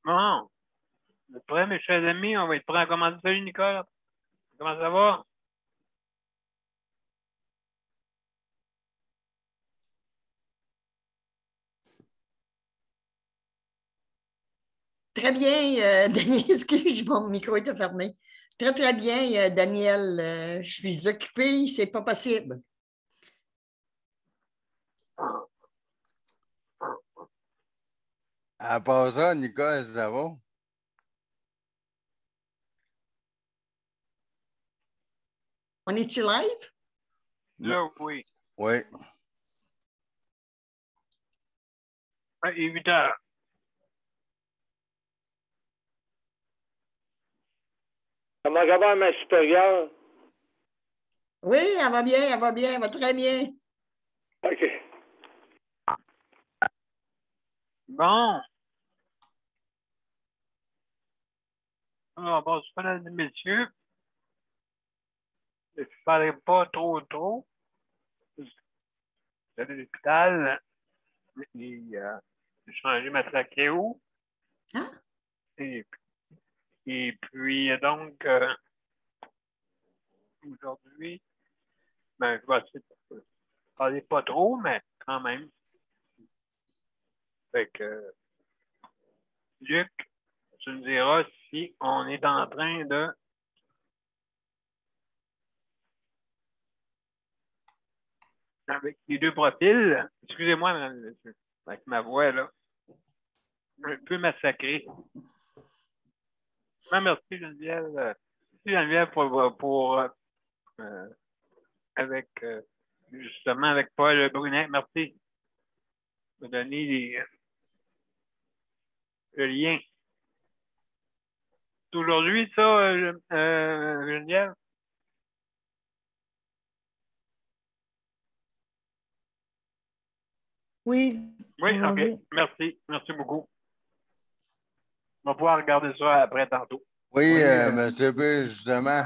Bon, vous êtes prêts, mes chers amis? On va être prêts à commencer. Salut, Nicole. Comment ça va? Très bien, Daniel, excuse, mon micro était fermé. Très, très bien, Daniel. Je suis occupée, c'est pas possible. À part ça, Nicole, ça va? On est-tu live? Non. Là, oui. Oui. Il est 8 heures. Comment ça va, ma supérieure? Oui, elle va bien, elle va bien, elle va très bien. OK. Bon. Alors, bon, mesdames et messieurs, je ne parlerai pas trop. J'allais à l'hôpital. J'ai changé ma trachéo. Hein? Et puis donc, aujourd'hui, ben, je vais essayer de parler pas trop, mais quand même. Fait que, Luc, tu me diras si on est en train de... Avec les deux profils, excusez-moi, mesdames et messieurs, avec ma voix, là, un peu massacrée. Merci, Geneviève. Merci, Geneviève, avec, justement, avec Paul Brunet. Merci de donner le lien. C'est aujourd'hui, ça, Geneviève? Oui. Oui, OK. Merci. Merci beaucoup. On va pouvoir regarder ça après tantôt. Oui, monsieur B, justement,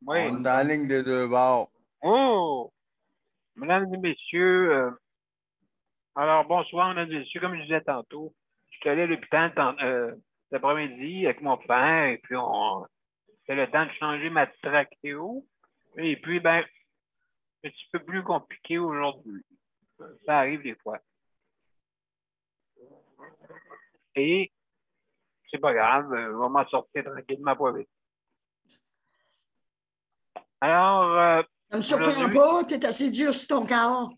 Oui. on est en ligne des deux bords. Oh! Mesdames et messieurs, alors bonsoir, mesdames et messieurs. Comme je disais tantôt, je suis allé à l'hôpital cet après-midi avec mon père et puis c'est le temps de changer ma trachéo. Et puis, ben, c'est un petit peu plus compliqué aujourd'hui. Ça arrive des fois. Et c'est pas grave, on va m'en sortir tranquillement pas vite. Alors, Ça me surprend pas, tu es assez dur sur ton corps.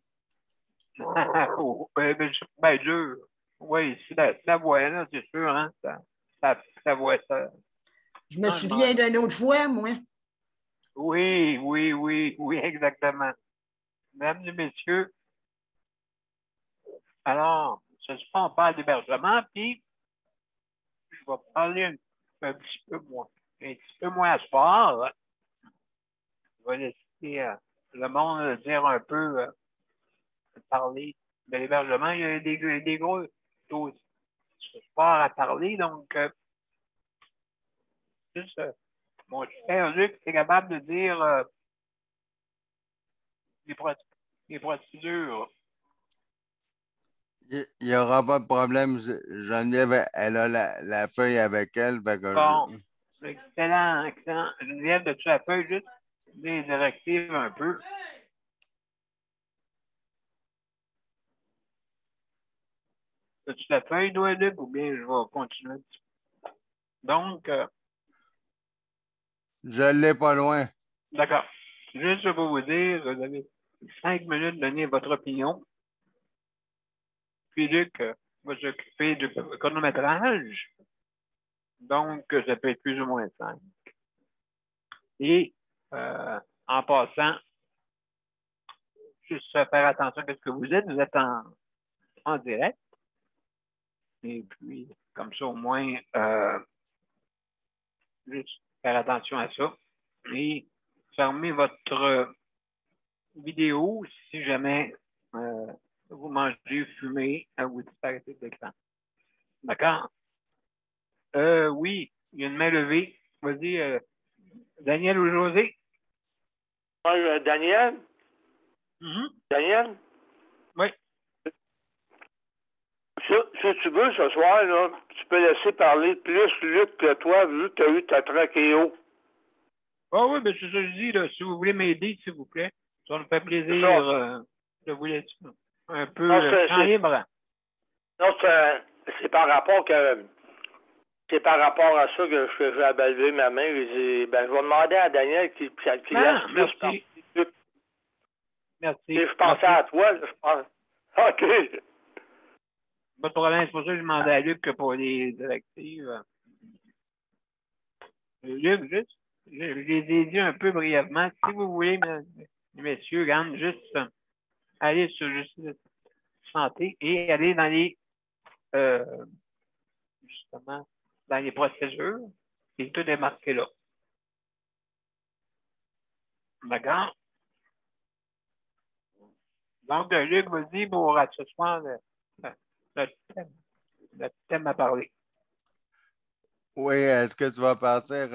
ben, dur. Oui, c'est la voix, là, c'est sûr, hein? Ça voix, ça. Je me souviens d'une autre fois, moi. Oui, exactement. Mesdames et messieurs, alors, ce soir, on parle d'hébergement, puis je vais parler un petit peu moins à sport. Je vais laisser le monde dire un peu, parler de l'hébergement. Il y a des gros taux de sport à parler, donc, juste, mon cher Luc, c'est capable de dire les procédures. Il n'y aura pas de problème. Geneviève, elle a la feuille avec elle. Bon, excellent. Geneviève, as-tu la feuille juste des directives un peu? As-tu la feuille, toi, Luc, ou bien je vais continuer? Donc, je l'ai pas loin. d'accord. Juste pour vous dire, vous avez 5 minutes de donner votre opinion. Puis Luc va s'occuper du chronométrage. Donc, ça peut être plus ou moins 5. Et en passant, juste faire attention à ce que vous êtes. Vous êtes en direct. Et puis, comme ça, au moins, juste faire attention à ça. Et fermez votre vidéo si jamais vous mangez, fumez, vous disparaissez de l'écran. D'accord? Oui, il y a une main levée. Vas-y, Daniel ou José? Daniel? Mm-hmm. Daniel? Oui. Si tu veux, ce soir, là, tu peux laisser parler plus Luc que toi, vu que tu as eu ta trachéo. Ah oui, ben c'est ça que je dis, là. Si vous voulez m'aider, s'il vous plaît, ça me fait plaisir de vous laisser un peu Non, en libre. Non, c'est par rapport que c'est par rapport à ça que j'ai abalvé ma main. Je vais demander à Daniel qu'il laisse plus merci. parler. Merci. Et je pensais à toi, là, je pense. OK. Pas de problème, c'est pour ça que je demandais à Luc que pour les directives. Luc, juste, je les ai dit un peu brièvement. Si vous voulez, messieurs, regarde, juste aller sur Justice Santé et aller dans les justement dans les procédures, et tout est marqué là. D'accord? Donc, Luc vous dit pour ce soir notre thème à parler. Oui, est-ce que tu vas partir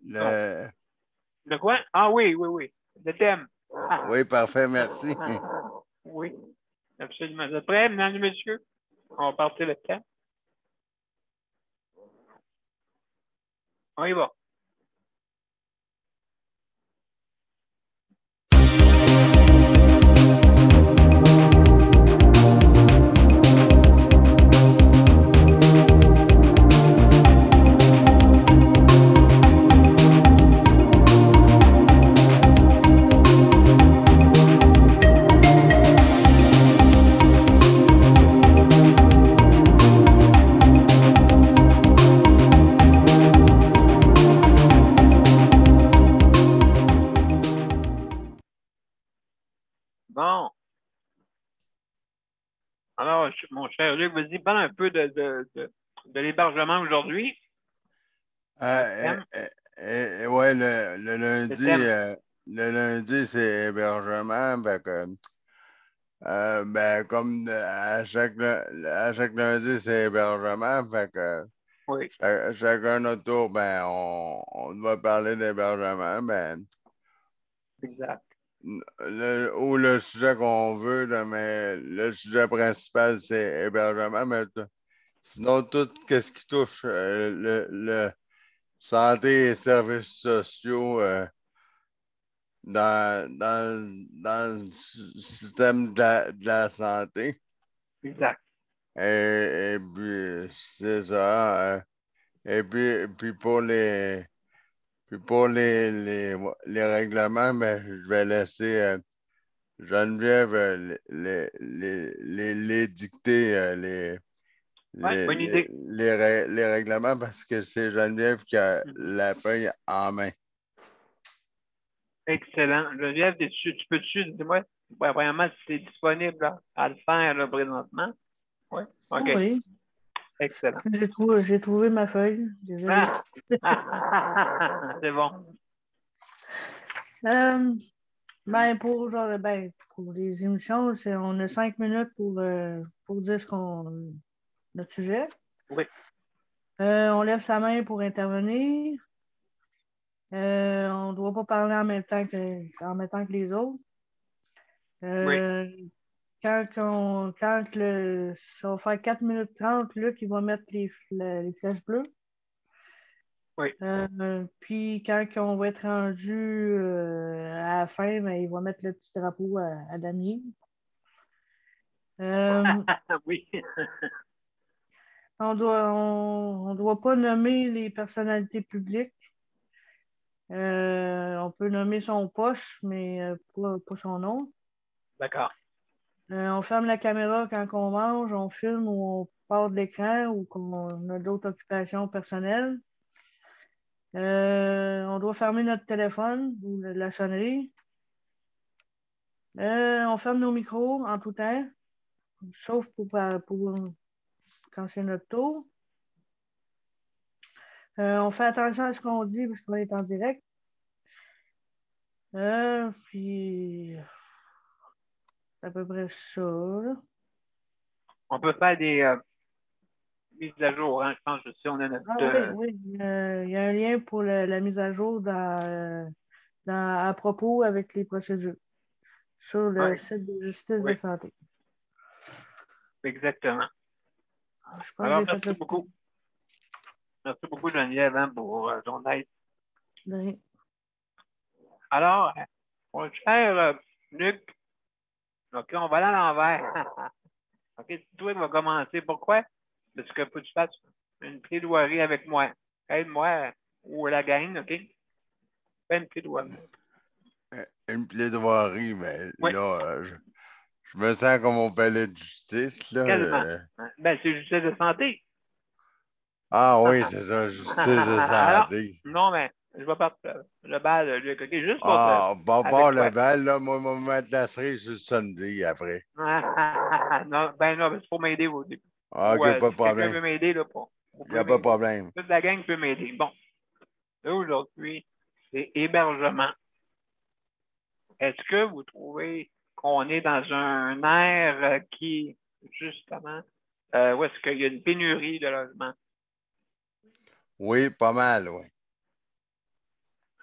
Le quoi? Ah oui. Le thème. Oui, parfait, merci. Oui, absolument. Vous êtes prêts, mesdames et messieurs? On va partir le thème. On y va. Bon. Alors, mon cher Luc, vas-y, parle un peu de l'hébergement aujourd'hui. Ouais, le lundi, c'est hébergement. Fait que, ben, comme à chaque lundi, c'est hébergement. Fait que Oui. chacun notre tour, ben, on doit parler d'hébergement. Ben, Exact. ou le sujet qu'on veut, là, mais le sujet principal, c'est hébergement. Mais sinon, tout ce qui touche le santé et services sociaux dans le système de la santé. Exact. Et puis, c'est ça. Et puis pour les règlements, ben, je vais laisser Geneviève les dicter Bonne idée. les règlements parce que c'est Geneviève qui a la feuille en main. Excellent. Geneviève, tu peux-tu, dis-moi, vraiment, si c'est disponible là, à le faire là, présentement? Oui. OK. Oui. Excellent. J'ai trouvé ma feuille. Désolé. C'est bon. Pour les émissions, on a 5 minutes pour dire notre sujet. Oui. On lève sa main pour intervenir. On ne doit pas parler en même temps que les autres. Oui. Quand ça va faire 4 minutes 30, Luc, il va mettre les flèches bleues. Oui. Puis quand on va être rendu à la fin, ben, il va mettre le petit drapeau à Damien. Oui. On doit pas nommer les personnalités publiques. On peut nommer son poste, mais pas son nom. D'accord. On ferme la caméra quand on mange, on filme ou on part de l'écran ou qu'on a d'autres occupations personnelles. On doit fermer notre téléphone ou la sonnerie. On ferme nos micros en tout temps, sauf pour quand c'est notre tour. On fait attention à ce qu'on dit parce qu'on est en direct. Puis c'est à peu près ça. Là. On peut faire des mises à jour, hein? Je pense que si on a notre. Oui. Il y a un lien pour la mise à jour à propos avec les procédures sur le site de Justice de Santé. Exactement. Je pense Alors, que j'ai fait merci le beaucoup. Merci beaucoup, Geneviève, hein, pour ton aide. tour. Alors, mon cher Luc, OK, on va aller à l'envers. OK, c'est toi qui vas commencer. Pourquoi? Parce que faut que tu fasses une plaidoirie avec moi. Aide-moi ou la gang, OK? Fais une plaidoirie. Une plaidoirie, mais Oui. là, je me sens comme au palais de justice, là. Quasiment. Ben, c'est justice de santé. Ah oui, c'est ça, justice de Alors, santé. non, mais je vais partir le bal, Luc, OK? Juste pour Ah, pas avec le toi. bal, là, moi, je vais me mettre la cerise sur le Sunday après. Non, ben non, c'est pour m'aider au début. Ah, Ou OK, pas de si quelqu'un veut problème. m'aider, là, Il n'y a pas de problème. toute la gang peut m'aider. Bon, là, aujourd'hui, c'est hébergement. Est-ce que vous trouvez qu'on est dans un air qui, justement, où est-ce qu'il y a une pénurie de logements? Oui, pas mal, oui.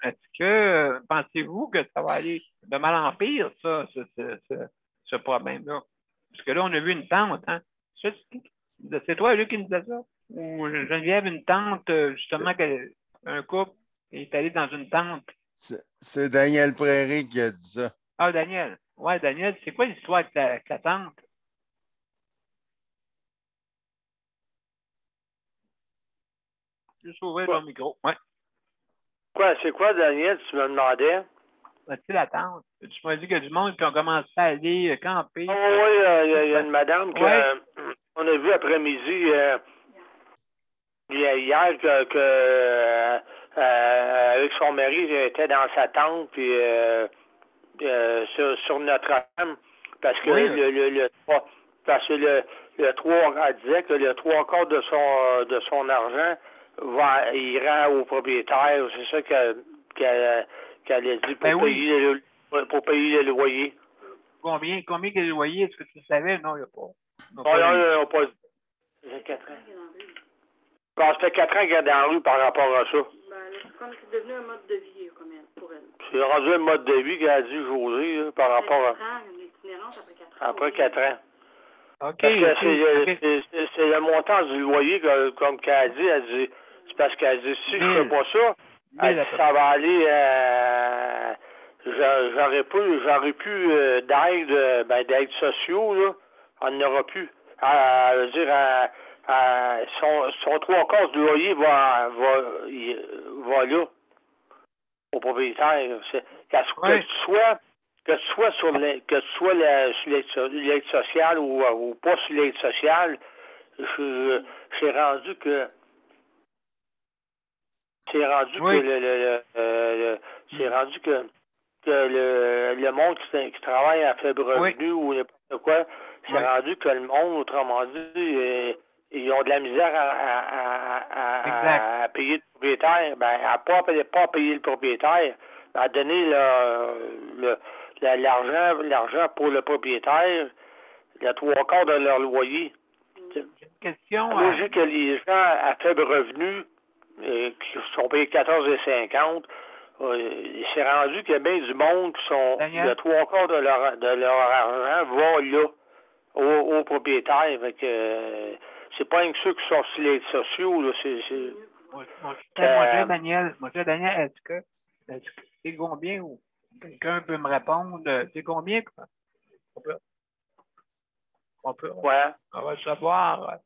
Est-ce que pensez-vous que ça va aller de mal en pire, ça, ce problème-là? Parce que là, on a vu une tente, hein? C'est toi, Luc, qui nous disait ça? Ou Geneviève, une tente, justement, un couple est allé dans une tente. C'est Daniel Prairie qui a dit ça. Ah, Daniel. Ouais, Daniel, c'est quoi l'histoire avec la tente? Juste ouvrir ton micro. Ouais. Quoi, c'est quoi, Daniel, tu me demandais? Tu la tente? Tu m'as dit qu'il y a du monde qui ont commencé à aller camper. Oh, oui, il y a une madame qu'on a vue après-midi hier avec son mari, elle était dans sa tente puis sur Notre-Dame parce que le 3, elle disait que le 3/4 de son argent il rend au propriétaire. C'est ça qu'elle a dit pour payer le loyer. Combien est le loyer? Est-ce que tu le savais? Non, il n'y a pas. Non, pas. Ça fait 4 ans. Ça fait 4 ans qu'elle est dans la rue par rapport à ça. C'est comme c'est devenu un mode de vie pour elle. C'est rendu un mode de vie qu'elle a dit José là, par rapport à. L'itinérance après 4 ans. OK. Parce que c'est le montant du loyer, comme qu'elle a dit, c'est parce qu'elle dit si je ne fais pas ça, elle dit, ça va aller j'aurais plus d'aide sociaux, là. On n'aura plus. Elle veut dire son 3/4 du loyer va là au propriétaire. Que tu sois sur l'aide sociale ou pas sur l'aide sociale, c'est rendu que le monde qui travaille à faible revenu ou n'importe quoi, c'est rendu que le monde, autrement dit, ils ont de la misère à payer le propriétaire. Ben, pas à payer le propriétaire, à donner l'argent pour le propriétaire, le 3/4 de leur loyer. Question. Logique que les gens à faible revenu qui sont payés 14,50, c'est rendu qu'il y a bien du monde qui sont le 3/4 de leur argent va là au propriétaire. Fait que c'est pas un que ceux qui sont sur les sociaux. Là, Mon cher Daniel, est-ce que c'est combien ou quelqu'un peut me répondre? C'est combien? On va savoir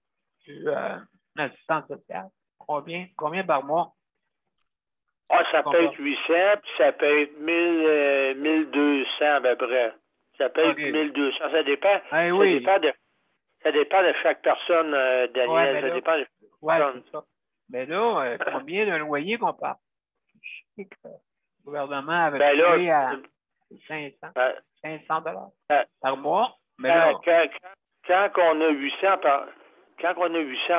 l'assistance sociale. Combien par mois? Ah, ça peut être 800, puis ça peut être 1200 à peu près. Ça peut être 1200. Ça dépend. Ça dépend de chaque personne, Daniel. Ça dépend de chaque personne. C'est ça. Mais là, combien de loyer qu'on parle? Je sais que le gouvernement avait payé à 500 par mois. Mais là, quand on a 800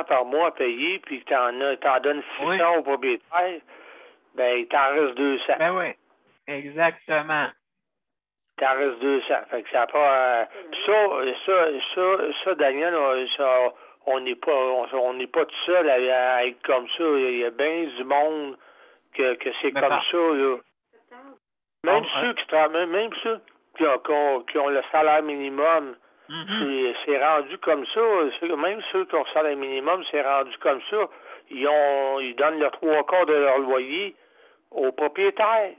par mois à payer, puis que t'en donnes 600 au propriétaire, ben, il t'en reste 200. Ben oui, exactement. Il t'en reste 200. Fait que ça n'a pas... ça, Daniel, on n'est pas tout seul à être comme ça. Il y a bien du monde que c'est comme ça, là. Même ceux qui travaillent, même ceux qui ont le salaire minimum, C'est rendu comme ça. Même ceux qui ont salaire minimum, c'est rendu comme ça. Ils donnent le 3/4 de leur loyer aux propriétaires.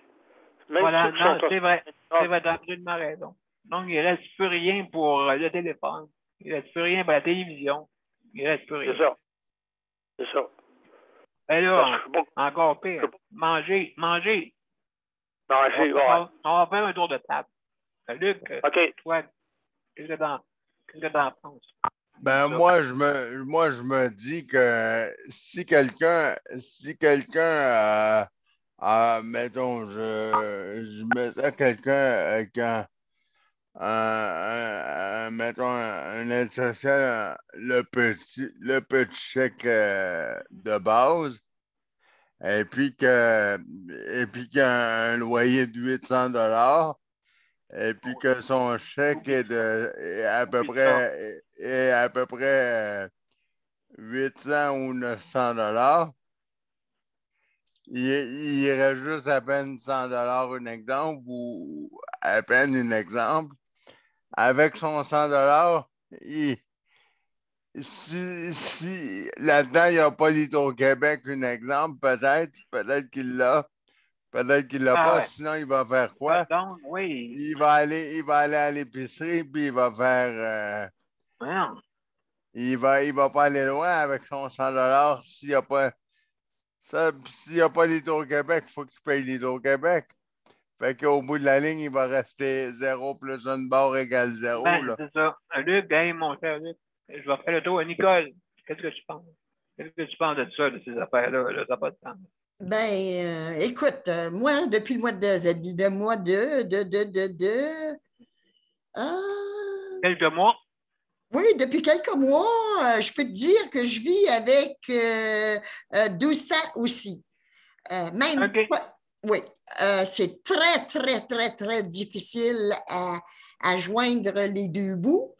Même voilà, ceux qui non, sont c'est vrai. C'est vrai, t'as absolument raison. Donc, il ne reste plus rien pour le téléphone. Il ne reste plus rien pour la télévision. Il ne reste plus rien. C'est ça. C'est ça. Et là, encore pire. Manger. Non, On va faire un tour de table. Luc, toi, qu'est-ce que t'en penses? Ben, moi, je me dis que si quelqu'un, mettons, je mettrais quelqu'un avec mettons, un aide sociale, le petit chèque de base, et puis qu'un loyer de 800 $, et puis que son chèque est à peu près 800 ou 900 $. Il irait juste à peine 100 $ un exemple ou à peine un exemple. Avec son 100 $, si là-dedans, il n'y a pas l'Hydro-Québec, un exemple, peut-être qu'il l'a. Peut-être qu'il l'a pas, ouais. sinon il va faire quoi? Donc, oui. Il va aller à l'épicerie, puis il va faire. Il va pas aller loin avec son 100 $ s'il n'y a pas. S'il n'y a pas l'Hydro-Québec, il faut qu'il paye l'Hydro-Québec. Fait qu'au bout de la ligne, il va rester 0 plus une barre égale 0. Ben, c'est ça. Luc, mon cher Luc, je vais faire le tour à Nicole. Qu'est-ce que tu penses? Qu'est-ce que tu penses de ça, de ces affaires-là? Ça n'a pas de sens. Ben, écoute, moi, depuis le mois Quelques mois? Oui, depuis quelques mois, je peux te dire que je vis avec 200 aussi. Même pas, oui, c'est très, très, très, très difficile à joindre les deux bouts.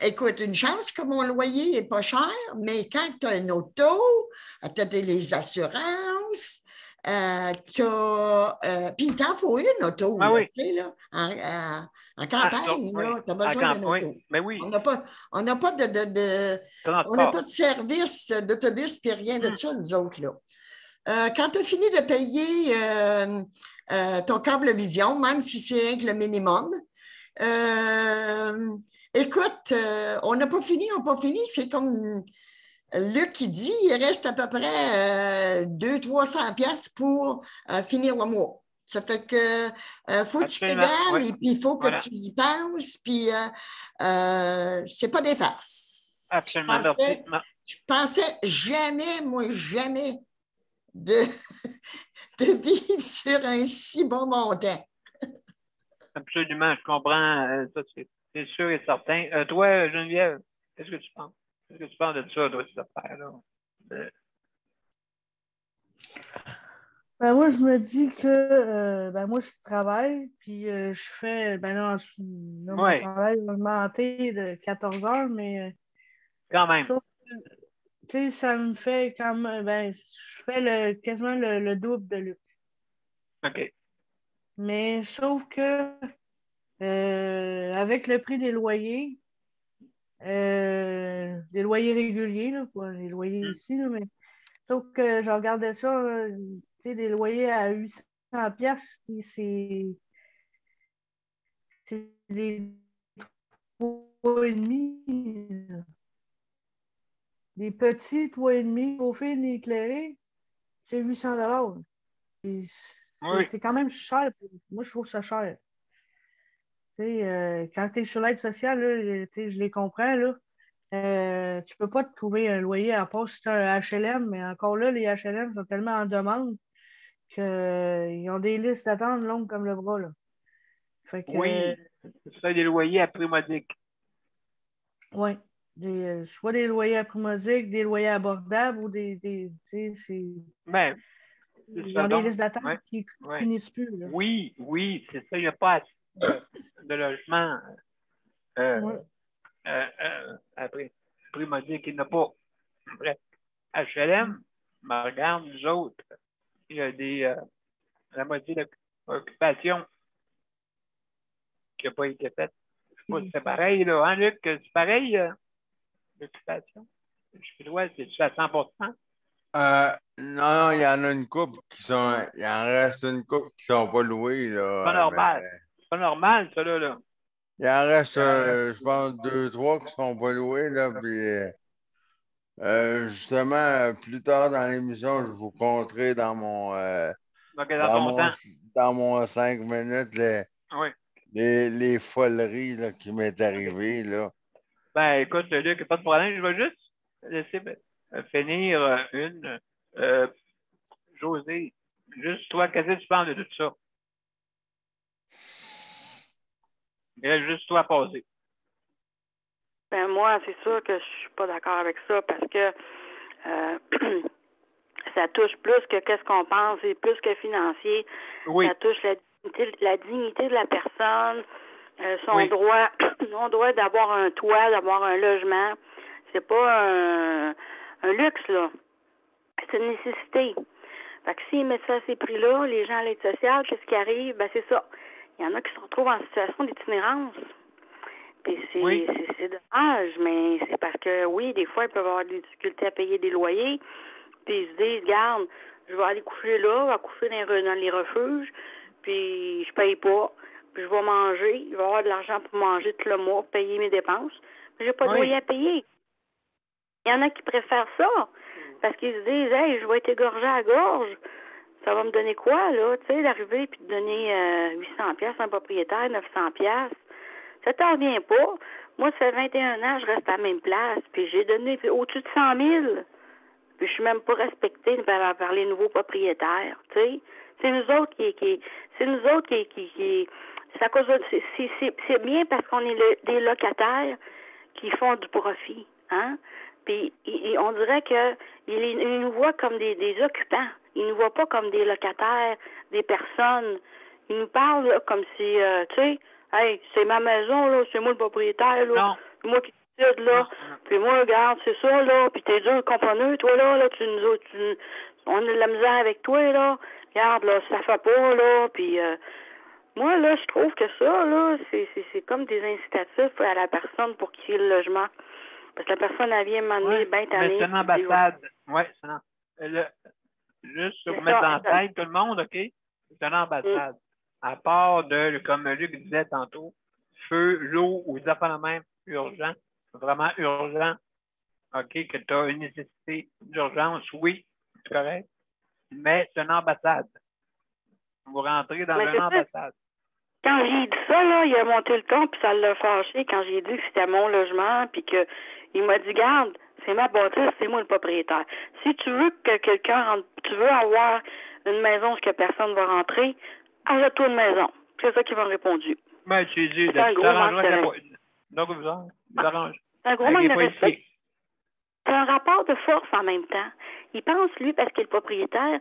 Écoute, une chance que mon loyer n'est pas cher, mais quand tu as une auto, tu as les assurances, puis il t'en faut une auto, Ah, là, oui. Tu sais, là, en campagne, tu as besoin d'une auto. Mais oui. On n'a pas de service d'autobus puis rien de ça, nous autres, là. Quand tu as fini de payer ton câble-vision, même si c'est rien que le minimum, écoute, on n'a pas fini, C'est comme Luc qui dit, il reste à peu près 200-300 pièces pour finir le mois. Ça fait que faut que tu pédales et puis il faut que tu y penses, puis c'est pas des farces. Absolument. Je pensais jamais de vivre sur un si bon montant. Absolument, je comprends. Ça, c'est sûr et certain. Toi, Geneviève, qu'est-ce que tu penses? Qu'est-ce que tu penses de ça, toi, cette affaire-là? Ben, moi, je me dis que moi, je travaille, puis je fais, mon travail va augmenter de 14 heures, mais quand même. Tu sais, ça me fait comme je fais quasiment le double de Luc. OK. Mais sauf que avec le prix des loyers réguliers, là, pas les loyers ici, là, mais sauf que je regardais ça, tu sais, des loyers à 800 piastres, c'est des 3,5. Des petits 3,5 chauffés et éclairés, c'est 800 $. C'est quand même cher. Moi, je trouve ça cher. Quand tu es sur l'aide sociale, là, je les comprends. Là, tu peux pas te trouver un loyer à part si tu as un HLM, mais encore là, les HLM sont tellement en demande qu'ils ont des listes d'attente longues comme le bras. Là. Fait que, oui, c'est des loyers à prix modique. Oui. Soit des loyers à prix modique, des loyers abordables ou des Ben, ils ont des listes d'attente qui ne finissent plus. Là. Oui, c'est ça. Il n'y a pas assez de logements après prix modique. Il n'y en a pas. Bref, HLM, mais regarde, nous autres, il y a la moitié de l'occupation qui n'a pas été faite. pas si c'est pareil, là, hein, Luc? C'est pareil, l'occupation? Je suis droit, c'est-tu à 100%? Non, il y en a une couple qui sont. Il en reste une couple qui sont pas louées, C'est pas là. normal. C'est pas normal, ça, là. Il en reste, je pense, deux, trois qui sont pas loués, là. Puis, justement, plus tard dans l'émission, je vous compterai dans mon. Donc, dans ton temps. Dans mon 5 minutes, Oui. les foleries là, qui m'est arrivées, là. Ben, écoute, Luc, pas de problème. Je vais juste laisser finir une. José, juste toi, qu'est-ce que tu penses de tout ça? Il reste juste toi à poser. Ben, moi, c'est sûr que je suis pas d'accord avec ça parce que ça touche plus que qu'est-ce qu'on pense, et plus que financier. Oui. Ça touche la dignité de la personne, son droit d'avoir un toit, d'avoir un logement. C'est pas un luxe, là. C'est une nécessité. Fait que s'ils mettent ça à ces prix-là, les gens à l'aide sociale, qu'est-ce qui arrive? Ben, c'est ça. Il y en a qui se retrouvent en situation d'itinérance. Puis c'est dommage, mais c'est parce que, oui, des fois, ils peuvent avoir des difficultés à payer des loyers. Puis ils se disent, regarde, je vais aller coucher là, je vais coucher dans les refuges, puis je paye pas, puis je vais manger, je vais avoir de l'argent pour manger tout le mois, payer mes dépenses, mais j'ai pas de loyer à payer. Il y en a qui préfèrent ça, parce qu'ils se disent, hey, je vais être égorgé à la gorge, ça va me donner quoi, là, tu sais, d'arriver puis de donner 800$ à un propriétaire, 900$, ça t'en revient pas. Moi, ça fait 21 ans, je reste à la même place, puis j'ai donné au-dessus de 100 000. Puis je suis même pas respectée par les nouveaux propriétaires, tu sais. C'est nous autres qui c'est à cause de, c'est bien parce qu'on est des locataires qui font du profit, hein. Puis on dirait que ils nous voient comme des occupants. Ils nous voient pas comme des locataires, des personnes. Ils nous parlent là, comme si, tu sais, hey, c'est ma maison là, c'est moi le propriétaire là, c'est moi qui décide là. Puis moi, regarde, c'est ça là. Puis t'es dur, compreneux, toi là, on a de la misère avec toi là. Regarde là, ça fait pas là. Puis moi là, je trouve que ça là, c'est comme des incitatifs à la personne pour qu'il y ait le logement. Parce que la personne, elle vient m'amener bien tannée. C'est une ambassade. Oui, c'est une juste pour mettre dans la tête tout le monde, OK? C'est une ambassade. À part de, comme Luc disait tantôt, feu, l'eau ou des affaires de même urgent, vraiment urgent, OK, que tu as une nécessité d'urgence, oui, c'est correct, mais c'est une ambassade. Vous rentrez dans une ambassade. Quand j'ai dit ça, là, il a monté le ton, puis ça l'a fâché quand j'ai dit que c'était mon logement, puis que il m'a dit, garde, c'est ma bâtisse, c'est moi le propriétaire. Si tu veux que quelqu'un rentre, tu veux avoir une maison où que personne va rentrer, achète-toi une maison. C'est ça qu'ils m'ont répondu. Ben, tu dis, c'est un gros manque de... Donc, vous arrangez. C'est un gros manque de respect. C'est un rapport de force en même temps. Il pense, lui, parce qu'il est le propriétaire,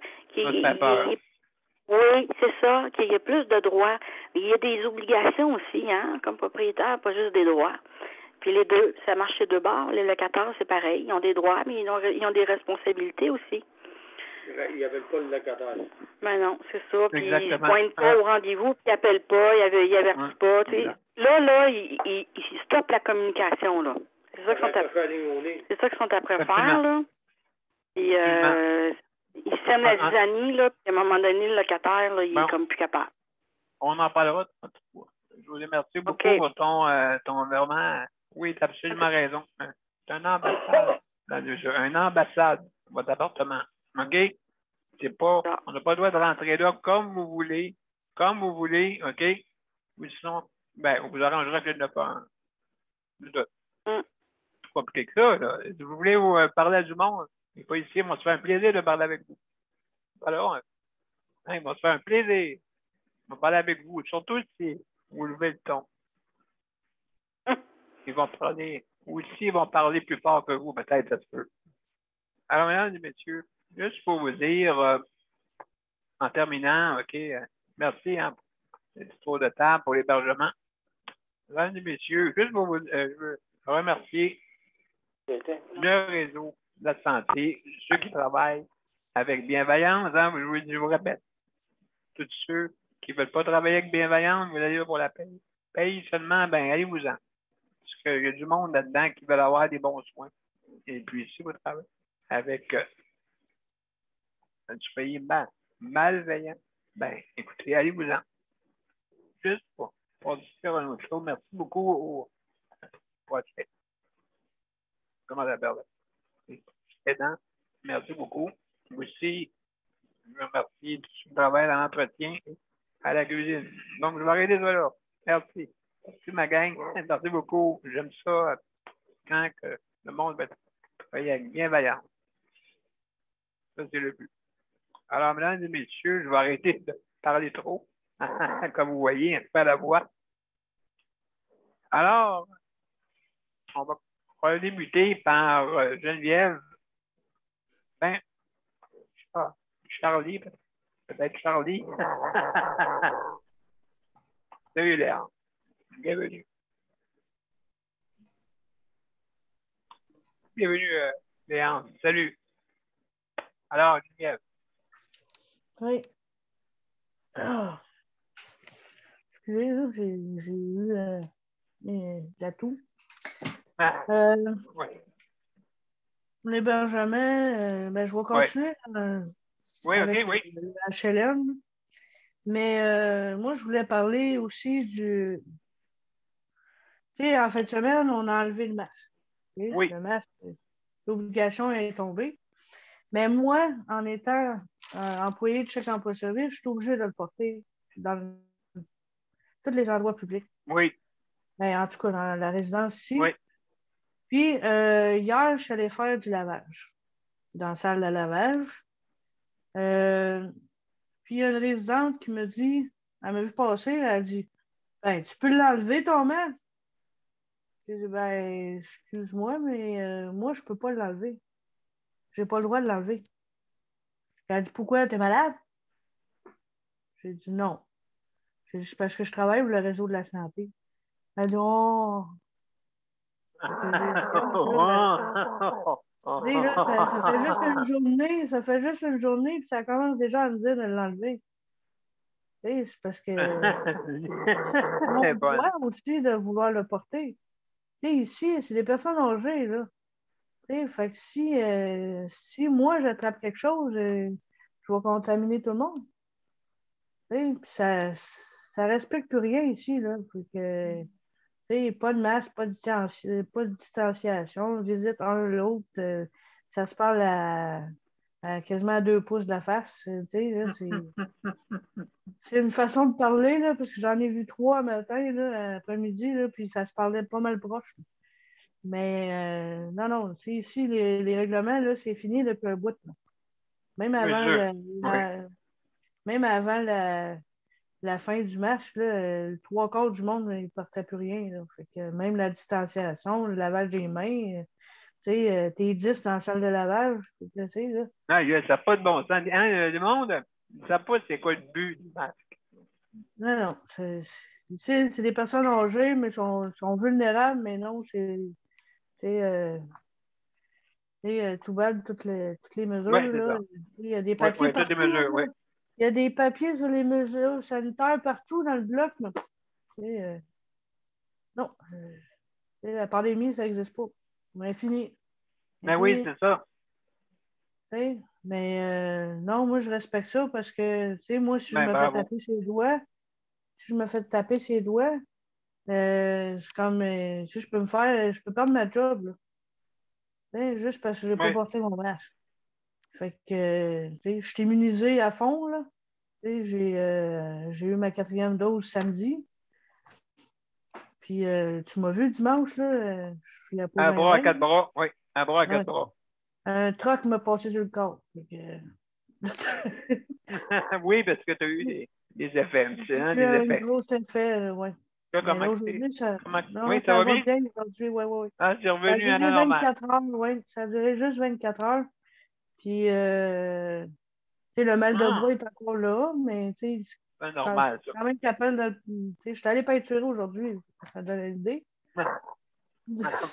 oui, c'est ça, qu'il y a plus de droits. Mais il y a des obligations aussi, hein, comme propriétaire, pas juste des droits. Puis les deux, ça marche chez deux bords. Les locataires, c'est pareil. Ils ont des droits, mais ils ont des responsabilités aussi. Il n'y avait pas de locataire. Ben non, c'est ça. Puis ils ne se pointent pas au rendez-vous, puis ils n'appellent pas, ils avertissent pas. Tu sais. Là, ils stoppent la communication, là. C'est ça qu'ils sont après faire, là. Puis ils sèment la zizanie, là, puis à un moment donné, le locataire, là, il est comme plus capable. On en parlera. Je vous remercie beaucoup pour ton vraiment... Oui, tu as absolument raison. C'est une ambassade. Une ambassade, votre appartement. OK? C'est pas... On n'a pas le droit de rentrer là comme vous voulez. Comme vous voulez, OK? Ou sinon, ben, on vous arrangera que je ne pas. C'est pas compliqué que ça, là. Si vous voulez vous parler à du monde, il n'est pas ici, on va se faire un plaisir de parler avec vous. Alors, il va se faire un plaisir. On va parler avec vous, surtout si vous levez le ton. Ils vont parler, ou s'ils vont parler plus fort que vous, peut-être ça se peut. Alors, mesdames et messieurs, juste pour vous dire, en terminant, OK, merci pour le tour de table, pour l'hébergement. Mesdames et messieurs, juste pour vous je veux remercier le réseau de la santé, ceux qui travaillent avec bienveillance, hein, je vous répète, tous ceux qui ne veulent pas travailler avec bienveillance, vous allez là pour la paix. paye seulement, ben allez-vous-en. Parce qu'il y a du monde là-dedans qui veut avoir des bons soins. Et puis, si vous travaillez avec du pays malveillant, ben écoutez, allez-vous-en. Juste pour faire une autre chose. Merci beaucoup au comment ça s'appelle? Aidant. Merci beaucoup. Aussi, je remercie du travail à l'entretien et à la cuisine. Donc, je vais arrêter ça là. Merci. Merci, ma gang. Merci beaucoup. J'aime ça quand que le monde va travailler avec bienveillance. Ça, c'est le but. Alors, mesdames et messieurs, je vais arrêter de parler trop. Comme vous voyez, un peu à la voix. Alors, on va débuter par Geneviève. Ben, Charlie, peut-être Charlie. Salut, Léon. Bienvenue. Bienvenue, Léon. Salut. Alors, Geneviève. Oui. Ah. Excusez, là, j'ai eu de la toux. Oui. L'hébergement, ben, je vais continuer avec oui. le HLM. Mais moi, je voulais parler aussi du... Tu sais, en fin de semaine, on a enlevé le masque. Okay? Oui. Le masque, l'obligation est tombée. Mais moi, en étant employé de chèque emploi service, je suis obligée de le porter dans tous les endroits publics. Oui. Ben, en tout cas, dans la résidence ici. Oui. Puis, hier, je suis allée faire du lavage dans la salle de lavage. Puis, il y a une résidente qui me dit, elle m'a vu passer, elle dit, ben, tu peux l'enlever ton masque? J'ai dit, ben, excuse-moi, mais moi, je peux pas l'enlever. J'ai pas le droit de l'enlever. Elle a dit, pourquoi, t'es malade? J'ai dit, non. J'ai dit, c'est parce que je travaille pour le réseau de la santé. Elle a dit, oh. Ça fait juste une journée, puis ça commence déjà à me dire de l'enlever. C'est parce que c'est mon droit aussi de vouloir le porter. Ici, c'est des personnes âgées, là. Fait que si moi j'attrape quelque chose, je vais contaminer tout le monde. Puis ça respecte plus rien ici, là. Fait que, pas de masque, pas de distanciation, visite un l'autre, ça se parle à quasiment à 2 pouces de la face. Là, c'est une façon de parler, là, parce que j'en ai vu 3 matin, là, après-midi, là, puis ça se parlait pas mal proche. Mais non, ici, les règlements, là, c'est fini depuis un bout. Là. Même avant la fin du match, là, 3/4 du monde ne portait plus rien. Là. Fait que même la distanciation, le lavage des mains, t'es 10 dans la salle de lavage. Là. Non, ça n'a pas de bon sens. Hein, le monde ne sait pas c'est quoi le but du masque. Non. C'est des personnes âgées, mais sont vulnérables, mais non, c'est tout bad, toutes les mesures. Ouais, là. Il y a des papiers partout. Toutes les mesures, oui. Il y a des papiers sur les mesures sanitaires partout dans le bloc. Non. La pandémie, ça n'existe pas. Mais fini. Ben oui, c'est ça. Mais non, moi, je respecte ça parce que, moi, si je me fais taper ses doigts, c'est comme, si je peux perdre ma job, là. Juste parce que je n'ai pas porté mon masque. Fait que, je suis immunisée à fond, là. J'ai eu ma 4e dose samedi. Puis, tu m'as vu dimanche, là, je suis à Un bras à 4 bras, oui. Un bras à 4 bras. Un troc m'a passé sur le corps. Oui, parce que tu as eu des effets. Des effets. Un gros effet, oui. Aujourd'hui, ça va bien? Aujourd'hui, oui. Ah, c'est revenu à la normale. 24 heures, oui. Ça a duré juste 24 heures. Puis, le mal de bras est encore là, mais c'est normal, ça. Je suis quand même capable de. Je suis allée peinturer aujourd'hui, ça donne l'idée.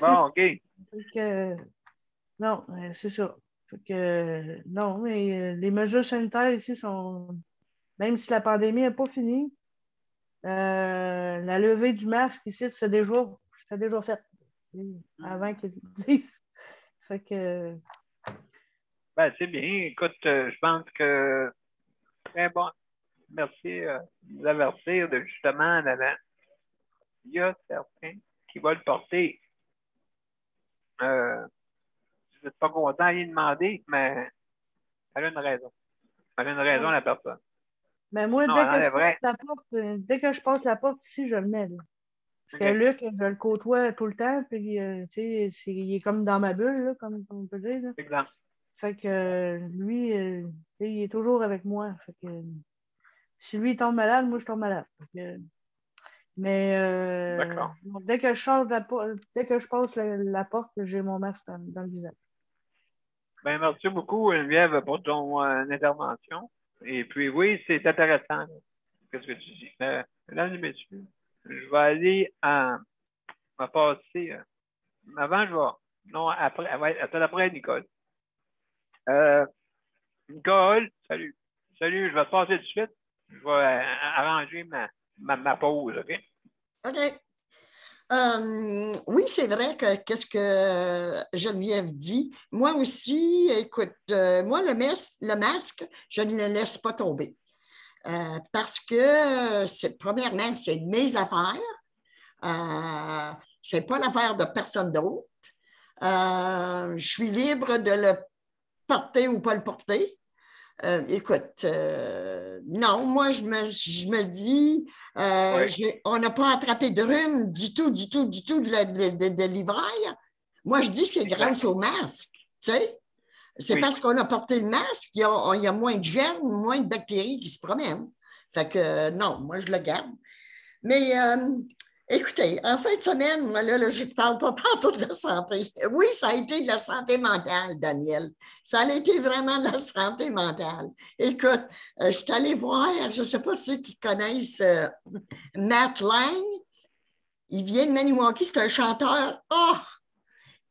Bon, OK. Non, c'est ça. Non, mais les mesures sanitaires ici sont. Même si la pandémie n'est pas finie, La levée du masque ici, c'est déjà fait avant qu'ils disent. Fait que. Ben, c'est bien. Écoute, je pense que très bon. Merci de nous avertir de justement il y a certains qui vont le porter. Je ne suis pas content d'y demander, mais elle a une raison. Elle a une raison, la personne. Mais moi, non, dès que je passe la porte ici, je le mets. Là. Parce que Luc, je le côtoie tout le temps, puis il est comme dans ma bulle, là, comme on peut dire. Là. Exact. Fait que lui, il est toujours avec moi. Fait que si lui il tombe malade, moi je tombe malade. Mais dès que je passe la porte, j'ai mon masque dans le visage. Ben, merci beaucoup, Geneviève, pour ton intervention. Et puis, oui, c'est intéressant, qu'est-ce que tu dis. Mesdames et messieurs, je vais aller passer. Avant, je vais. Non, après, après Nicole. Nicole, salut. Salut, je vais te passer tout de suite. Je vais arranger ma pause, OK? OK. Oui, c'est vrai que qu'est-ce que Geneviève dit. Moi aussi, écoute, moi, le masque, je ne le laisse pas tomber. Parce que, premièrement, c'est mes affaires. C'est pas l'affaire de personne d'autre. Je suis libre de le porter ou pas le porter. Écoute, non, moi, je me dis, on n'a pas attrapé de rhume du tout de l'hiver. Moi, je dis, c'est grâce au masque, tu sais. C'est parce qu'on a porté le masque, il y a moins de germes, moins de bactéries qui se promènent. Fait que, non, moi, je le garde. Mais, écoutez, en fin de semaine, moi, là, je ne parle pas partout de la santé. Oui, ça a été de la santé mentale, Daniel. Ça a été vraiment de la santé mentale. Écoute, je suis allée voir, je ne sais pas ceux qui connaissent Matt Lang. Il vient de Maniwaki, c'est un chanteur. Oh,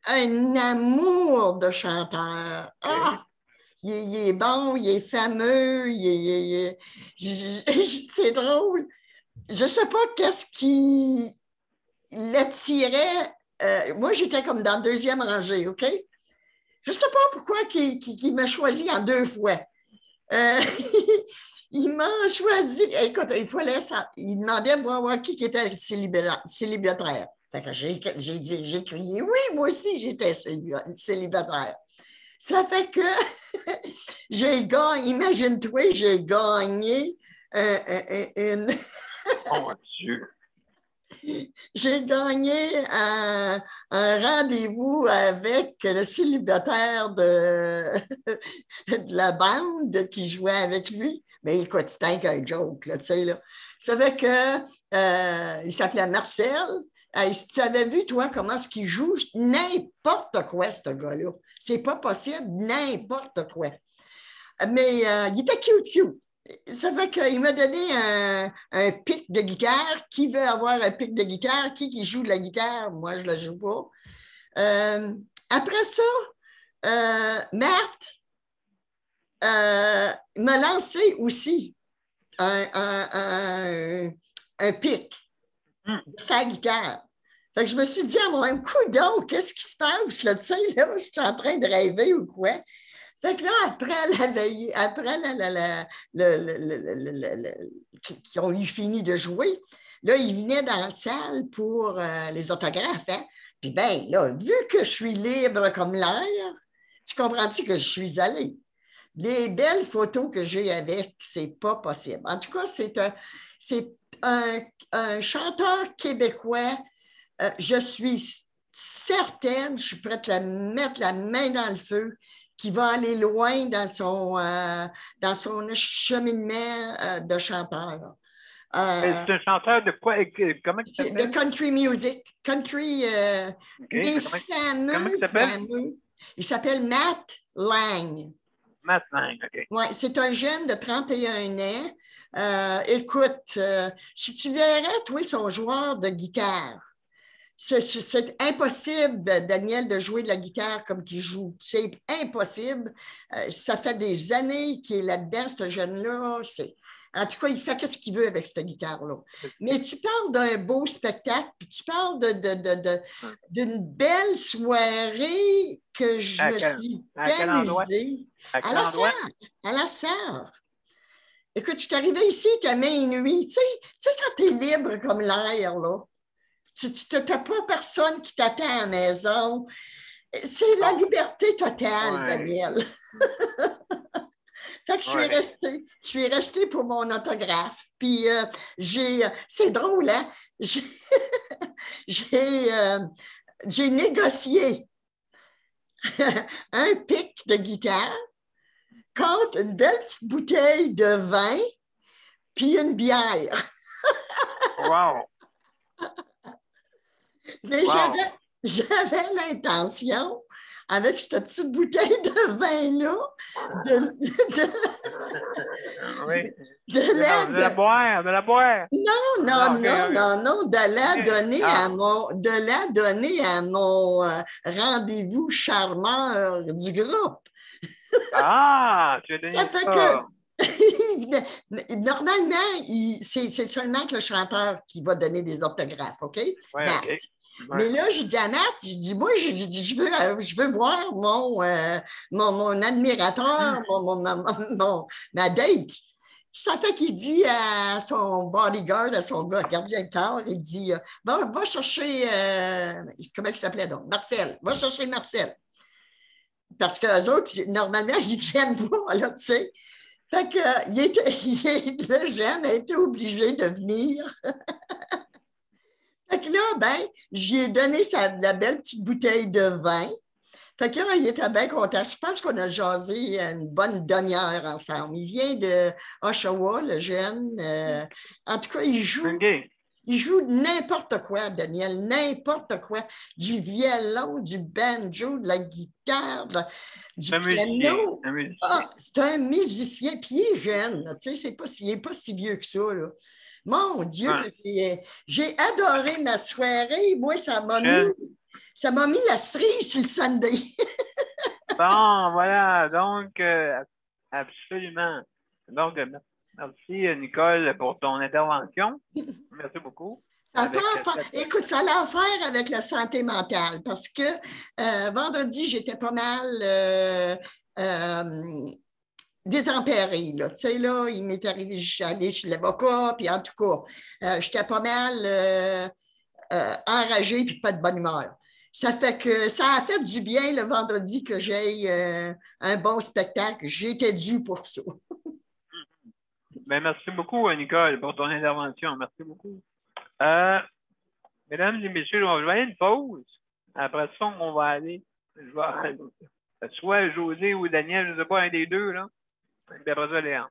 un amour de chanteur. Oh, il est bon, il est fameux, c'est drôle. Je ne sais pas qu'est-ce qui l'attirait. Moi, j'étais comme dans la deuxième rangée, OK? Je ne sais pas pourquoi il m'a choisi en 2 fois. Il m'a choisi. Écoute, il demandait de voir qui était célibataire. Fait que j'ai crié oui, moi aussi, j'étais célibataire. Ça fait que j'ai gagné, imagine-toi, j'ai gagné une. Oh, Dieu! J'ai gagné un rendez-vous avec le célibataire de la bande qui jouait avec lui. Mais écoute, c'était qu'un joke, là, tu sais, là. Je savais il s'appelait Marcel. Tu avais vu, toi, comment est-ce qu'il joue? N'importe quoi, ce gars-là. C'est pas possible, n'importe quoi. Mais il était cute. Ça fait qu'il m'a donné un pic de guitare. Qui veut avoir un pic de guitare? Qui joue de la guitare? Moi, je ne la joue pas. Après ça, Matt m'a lancé aussi un pic de sa guitare. Fait que je me suis dit à moi-même, coudonc, qu'est-ce qui se passe? Là, tu sais, là, je suis en train de rêver ou quoi? Fait que là, après la veillée, qu'ils ont eu fini de jouer, là, ils venaient dans la salle pour les autographes. Hein? Puis bien, là, vu que je suis libre comme l'air, tu comprends-tu que je suis allée? Les belles photos que j'ai avec, c'est pas possible. En tout cas, c'est un chanteur québécois. Je suis certaine, je suis prête à mettre la main dans le feu, qui va aller loin dans son cheminement de chanteur. C'est un chanteur de quoi? Comment il s'appelle? De country music. Country, comment il s'appelle? Il s'appelle Matt Lang. Matt Lang, OK. Oui, c'est un jeune de 31 ans. Écoute, si tu verrais, toi, son joueur de guitare, c'est impossible, Daniel, de jouer de la guitare comme qu'il joue. C'est impossible. Ça fait des années qu'il est là-dedans, ce jeune-là. En tout cas, il fait ce qu'il veut avec cette guitare-là. Mais tu parles d'un beau spectacle, puis tu parles d'une belle soirée que je me suis amusée. À la Sarre. Écoute, je suis arrivée ici à minuit. Tu sais, quand tu es libre comme l'air, là, tu n'as pas personne qui t'attend à la maison. C'est la liberté totale, Daniel. Fait que je suis restée pour mon autographe. Puis c'est drôle, hein? J'ai négocié un pic de guitare contre une belle petite bouteille de vin puis une bière. Wow! Mais j'avais l'intention, avec cette petite bouteille de vin-là, de la boire. Non, de la donner à mon rendez-vous charmeur du groupe. Tu as donné ça. Normalement, c'est seulement que le chanteur qui va donner des orthographes, OK? Ouais, Matt. okay. Ouais. Mais là, j'ai dit à Matt, moi, je veux voir mon admirateur, ma date. Ça fait qu'il dit à son bodyguard, à son gardien de corps, il dit, va chercher, comment il s'appelait donc? Marcel. Va chercher Marcel. Parce qu'eux autres, normalement, ils ne viennent pas, là, tu sais. Fait que le jeune a été obligé de venir. Fait que là, j'y ai donné la belle petite bouteille de vin. Fait que là, il était bien content. Je pense qu'on a jasé une bonne demi-heure ensemble. Il vient de Oshawa, le jeune. En tout cas, il joue. Okay. Il joue n'importe quoi, Daniel, n'importe quoi. Du violon, du banjo, de la guitare, du piano. C'est un musicien, puis il est jeune. Tu sais, il n'est pas si vieux que ça, là. Mon Dieu, j'ai adoré ma soirée. Moi, ça m'a mis la cerise sur le Sunday. Bon, voilà. Donc, absolument. Donc, merci, Nicole, pour ton intervention. Merci beaucoup. Écoute, ça a l'affaire avec la santé mentale parce que vendredi, j'étais pas mal désempérée. Là. Tu sais, là, il m'est arrivé, je suis allée chez l'avocat, puis en tout cas, j'étais pas mal enragée puis pas de bonne humeur. Ça fait que ça a fait du bien le vendredi que j'aie un bon spectacle. J'étais due pour ça. Merci beaucoup, Nicole, pour ton intervention. Merci beaucoup. Mesdames et messieurs, on va aller une pause. Après ça, on va aller. Soit José ou Daniel, je ne sais pas, un des deux, là. Et après ça, Léon.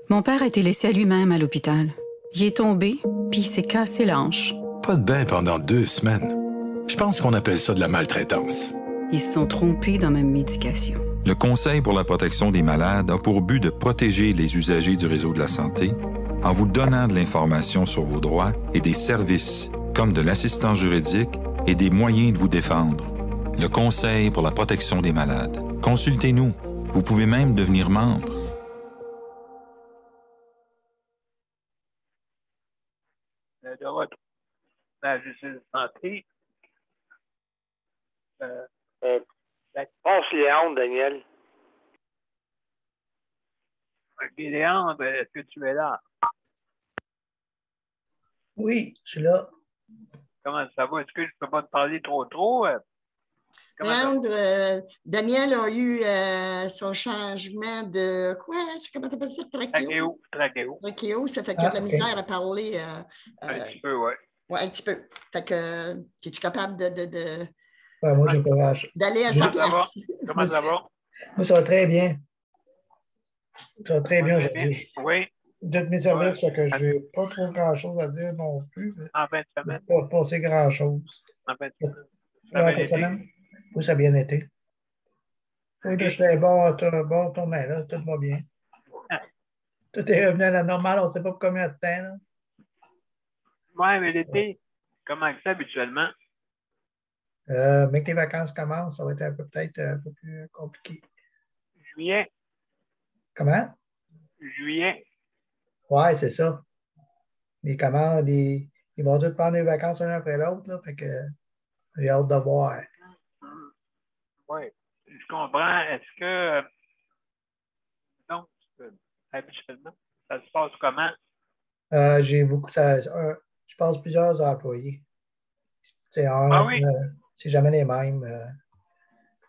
Mon père a été laissé à lui-même à l'hôpital. Il est tombé, puis il s'est cassé la hanche. Pas de bain pendant 2 semaines. Je pense qu'on appelle ça de la maltraitance. Ils se sont trompés dans ma médication. Le Conseil pour la protection des malades a pour but de protéger les usagers du réseau de la santé en vous donnant de l'information sur vos droits et des services comme de l'assistance juridique et des moyens de vous défendre. Le Conseil pour la protection des malades. Consultez-nous. Vous pouvez même devenir membre. De votre la justice santé. Passe Léon, Daniel. OK, Léon, est-ce que tu es là? Oui, je suis là. Comment ça va? Est-ce que je ne peux pas te parler trop? Daniel a eu son changement de quoi? Comment tu appelles ça? Trachéo. Ça fait qu'il a de la misère à parler. Un petit peu, oui. Oui, un petit peu. Fait que, es-tu capable moi, j'ai courage. D'aller à sa place? Comment ça va? Moi, ça va très bien. Ça va très bien aujourd'hui. Oui. De mes services, c'est que je n'ai pas trop grand-chose à dire non plus. En fin de semaine. Pas passé grand-chose. En fin de semaine. Oui, ça a bien été. Oui, j'étais bon tournée, là. Tout va bien. Tout est revenu à la normale. On ne sait pas pour combien de temps. Là. Ouais, mais l'été, comment ça habituellement? Mais que les vacances commencent, ça va être peut-être un peu plus compliqué. Juillet. Comment? Juillet. Ouais, c'est ça. Les commandes, ils vont tous prendre les vacances l'un après l'autre, là. Fait que j'ai hâte de voir. Oui, je comprends. Est-ce que, donc, habituellement, ça se passe comment? J'ai beaucoup, je pense plusieurs employés. Ah oui? C'est jamais les mêmes.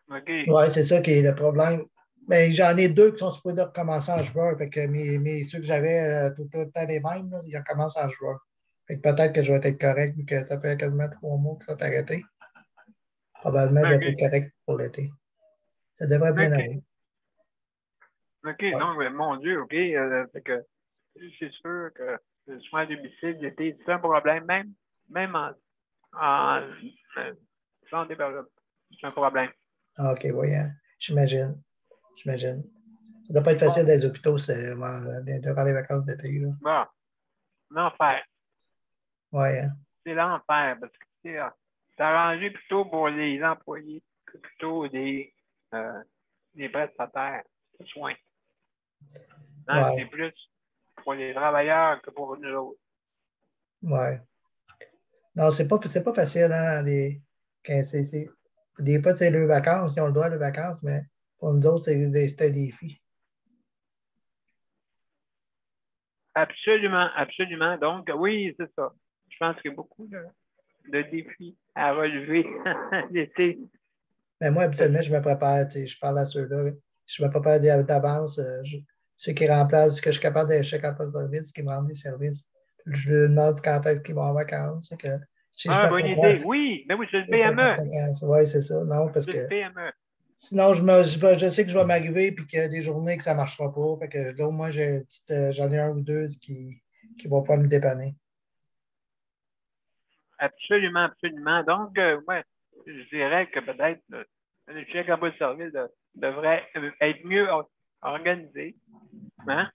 OK. Oui, c'est ça qui est le problème. Mais j'en ai deux qui sont supposés recommencer en juin. Fait que ceux que j'avais tout le temps les mêmes, là, ils recommencent en juin. Fait que peut-être que je vais être correct vu que ça fait quasiment 3 mois que ça a arrêté. Probablement, je vais être correct pour l'été. Ça devrait bien aller. OK, ouais. Non, mais mon Dieu, OK. Fait que c'est sûr que le soin à domicile l'été, c'est un problème, même en sans développement. C'est un problème. Ah, OK, oui, hein. J'imagine. Ça ne doit pas être facile dans les hôpitaux durant les vacances d'été. Bon, l'enfer. Oui, hein. C'est l'enfer parce que c'est arrangé plutôt pour les employés que plutôt des prestataires de soins. Ouais. C'est plus pour les travailleurs que pour nous autres. Oui. Non, c'est pas facile, hein, des fois, c'est les vacances, ils ont le droit de vacances, mais pour nous autres, c'est un défi. Absolument, absolument. Donc, oui, c'est ça. Je pense qu'il y a beaucoup de défis à relever l'été. Mais moi, habituellement, je me prépare, je parle à ceux-là, je me prépare d'avance. Ceux qui remplacent, ce que je suis capable de chèque en service, qui me rendent des services. Je leur demande quand est-ce qu'ils vont en vacances. Bonne idée. Oui, mais oui, c'est le PME. Oui, c'est ça. Non, parce que. Le PME. Sinon, je sais que je vais m'arriver et qu'il y a des journées que ça ne marchera pas. Fait que là, moi, j'en ai un ou deux qui vont pas me dépanner. Absolument, absolument. Donc, ouais, je dirais que peut-être le chèque en bas de service devrait être mieux organisé. Hein?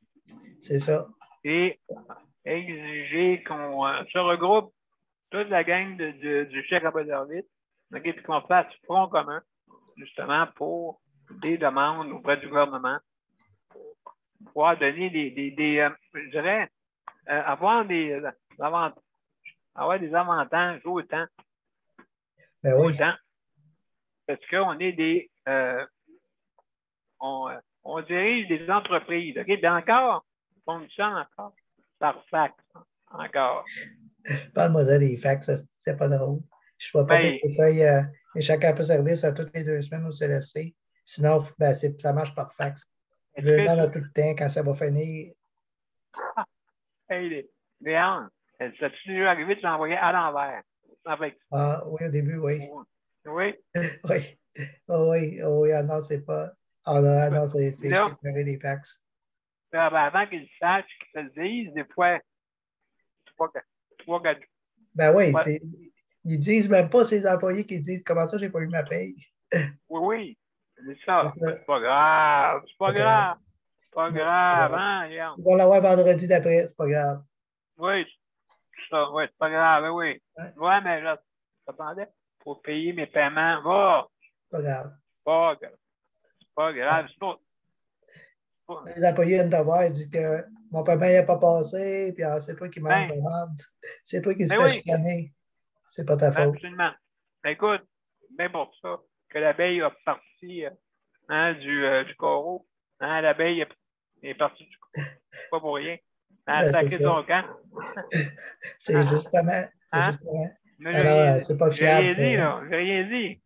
C'est ça. Et exiger qu'on se regroupe toute la gang du chèque en bas de service, et qu'on fasse front commun, justement, pour des demandes auprès du gouvernement, pour pouvoir donner je dirais, avoir des avantages autant. Ben oui. Autant. Parce qu'on est on dirige des entreprises. OK? Bien encore, on fonctionne encore par fax. Encore. Parle-moi des fax, c'est pas drôle. Je ne vais pas toutes les feuilles et chacun peut service à toutes les 2 semaines au CLSC. Sinon, ben, ça marche par fax. Je le demande tout le temps quand ça va finir. Hey, Léon, ça-tu déjà arrivé de l'envoyer à l'envers? Ah oui, au début, oui. Oui? Oui. Oh, oui, oh, oui, ah non, c'est pas. Ah non, c'est je qui ai des fax. Avant qu'ils sachent, qu'ils se le disent, des fois, ben oui, ils disent même pas ces employés qui disent comment ça, j'ai pas eu ma paye. Oui, c'est ça. C'est pas grave. C'est pas grave. C'est pas grave, hein, Léon? Ils vont l'avoir vendredi d'après, c'est pas grave. Oui, c'est pas grave, oui. Ouais, mais là, j'attendais pour payer mes paiements. C'est pas grave. C'est pas grave. Les employés viennent te voir, ils disent que mon paiement n'est pas passé, puis c'est toi qui manges la merde. C'est toi qui se fais chicaner. C'est pas ta faute. Absolument. Écoute, bien pour ça, que l'abeille a parti du coraux. Hein, l'abeille est partie du coraux. Pas pour rien. Elle a sacré son camp. C'est justement. Alors, c'est pas fiable. J'ai rien dit.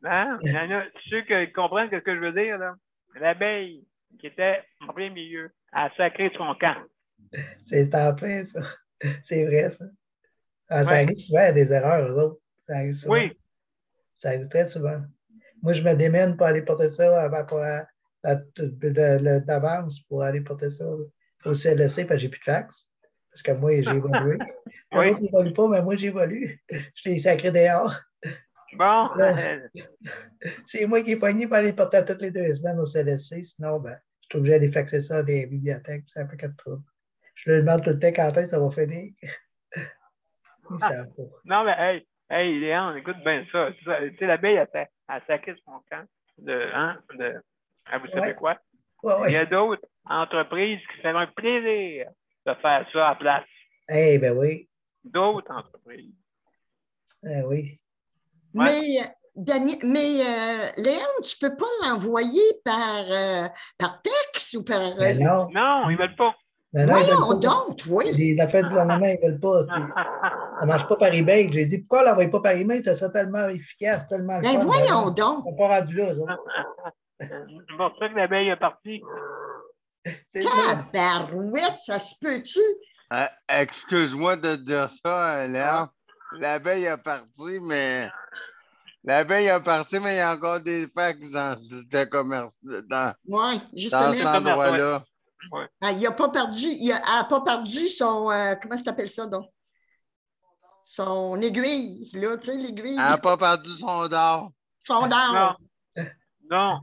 Hein? Il y en a ceux qui comprennent ce que je veux dire. L'abeille qui était en plein milieu a sacré son camp. C'est en plein, ça. C'est vrai, ça. Ça arrive souvent à des erreurs, eux autres. Ça arrive souvent. Oui. Ça arrive très souvent. Moi, je me démène pour aller porter ça d'avance pour aller porter ça au CLSC parce que j'ai plus de fax. Parce que moi, j'ai évolué. Les autres n'évoluent pas, mais moi, j'évolue. Je t'ai sacré dehors. Bon. C'est moi qui ai pogné pour aller porter toutes les 2 semaines au CLSC. Sinon, ben, je suis obligé d'aller faxer ça à des bibliothèques. C'est un peu de trouble. Je leur demande tout le temps quand est-ce que ça va finir. Ils savent pas. Non, mais hey, Léon, écoute bien ça. Tu sais, l'abeille, elle saquait son camp vous savez quoi? Il y a d'autres entreprises qui font un plaisir de faire ça à place. Eh ben oui. D'autres entreprises. Eh oui. Ouais. Mais Léon, tu ne peux pas l'envoyer par texte ou par... non. Non, ils ne veulent pas. Voyons donc, oui. Les affaires du gouvernement, ils ne veulent pas. Ça ne marche pas par email. J'ai dit, pourquoi l'envoyer pas par email? Ça serait tellement efficace, tellement le fun. Ben voyons donc. On n'est pas rendu là, ça. C'est pour ça que l'abeille est partie. Tabarouette, ça se peut-tu? Excuse-moi de dire ça, Léon. L'abeille est partie, mais... L'abeille est partie, mais il y a encore des facs dans le commerce. Oui, justement. Dans cet endroit-là. Ouais. Il n'a pas perdu son... comment ça s'appelle ça, donc? Son aiguille, là, tu sais, l'aiguille. Elle n'a pas perdu son dard. Son dard. Non.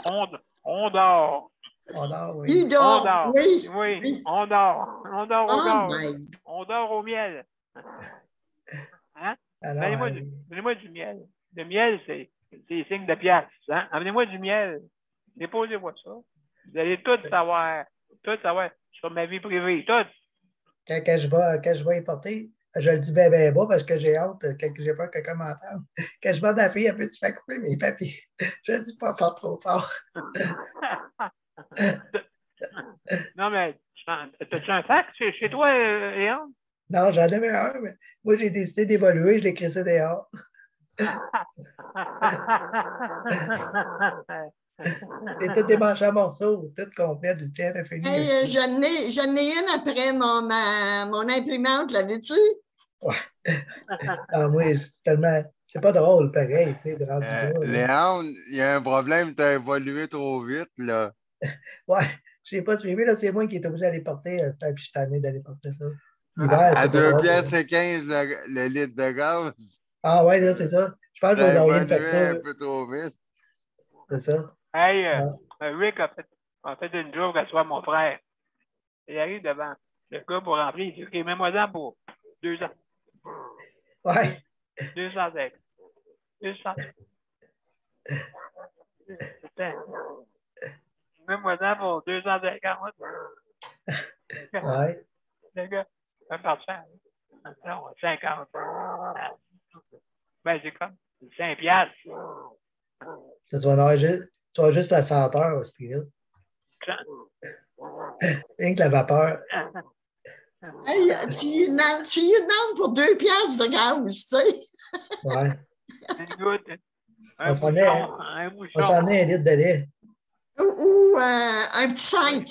On dort. On dort, oui. Il dort, on dort. Oui, on dort. On dort au gaz. On dort au miel. Hein? Donnez-moi du miel. Le miel, c'est signe de pièce. Hein? Amenez-moi du miel. Déposez-moi ça. Vous allez tout savoir. Tout savoir sur ma vie privée. Tout. Quand je vais y porter, je le dis ben bas parce que j'ai hâte, j'ai peur que quelqu'un m'entende. Quand je demande à la fille, elle peut-tu faire couper mes papiers? Je ne dis pas fort trop fort. Non, mais as-tu un fax chez toi, Léon? Non, j'en avais un, mais moi, j'ai décidé d'évoluer, je l'ai crissé dehors. J'ai tout démanché à morceaux, tout complet, du tien à fini. Hey, j'en ai une après mon imprimante, l'avais-tu? Ouais. Ah, moi, c'est pas drôle, pareil, tu sais, de rendre Léon, il y a un problème, tu as évolué trop vite, là. Ouais, je n'ai pas suivi, là, c'est moi qui est obligé d'aller porter, puis je suis tanné d'aller porter ça. À 2 piastres et 15 le litre de gaz. Ah ouais, là, c'est ça. Je pense que je vais envoyer une facture. Un peu trop vite. C'est ça. Hey, Rick a fait une joke à soi, mon frère. Il arrive devant le gars pour remplir. Il dit, OK, mets-moi-en pour 2 ans. Ouais. 200 ex. 200. Mets-moi-en pour 250. Ouais. Le gars, 1%. Non, 50. Ben, c'est comme 5 piastres. Tu vas juste la senteur à ce prix-là. Rien que la vapeur. Hey, tu y demandes pour 2 piastres de gaz, tu sais. Ouais. On s'en est un litre de lait. Ou un petit 5.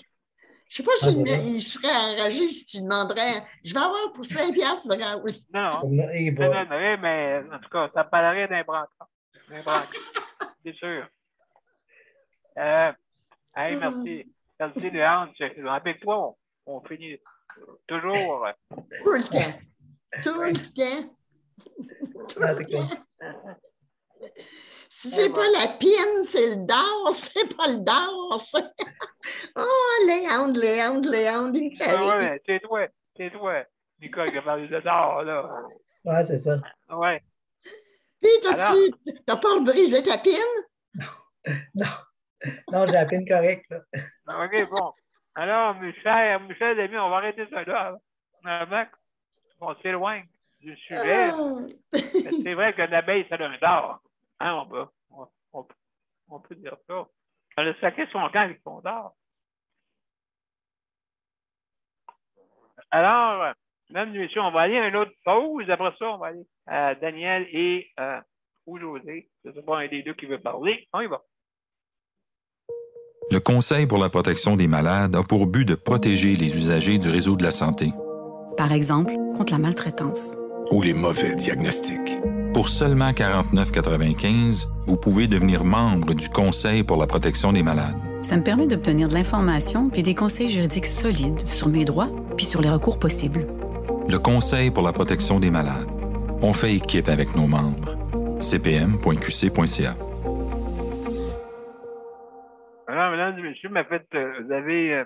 Je ne sais pas s'il serait enragé si tu demanderais. Je vais avoir pour 5 piastres de gaz. Non, mais en tout cas, ça parlerait d'un brancard. C'est sûr. Hey, merci. Merci, Léon. Avec toi, on finit toujours. Tout le temps. Tout le temps. Tout le temps. Si c'est pas la pine, c'est le dard, c'est pas le dard. Oh, Léon, il ouais, c'est toi, Nicole, qui a parlé de dard, là. Ouais, c'est ça. Ouais. Puis, t'as pas brisé ta pine? Non, j'ai la pine correcte, là. OK, bon. Alors, Michel, Demi, on va arrêter ça là. On s'éloigne du sujet. C'est vrai que l'abeille, c'est un dard. Hein, on peut dire ça. Elle a saqué son camp avec son dard. Alors, mesdames et messieurs, on va aller à une autre pause. Après ça, on va aller à Daniel et ou José. Je ne sais pas un des deux qui veut parler. On y va. Le Conseil pour la protection des malades a pour but de protéger les usagers du réseau de la santé. Par exemple, contre la maltraitance. Ou les mauvais diagnostics. Pour seulement 49,95 $, vous pouvez devenir membre du Conseil pour la protection des malades. Ça me permet d'obtenir de l'information puis des conseils juridiques solides sur mes droits puis sur les recours possibles. Le Conseil pour la protection des malades. On fait équipe avec nos membres. cpm.qc.ca. Alors, mesdames et messieurs, vous avez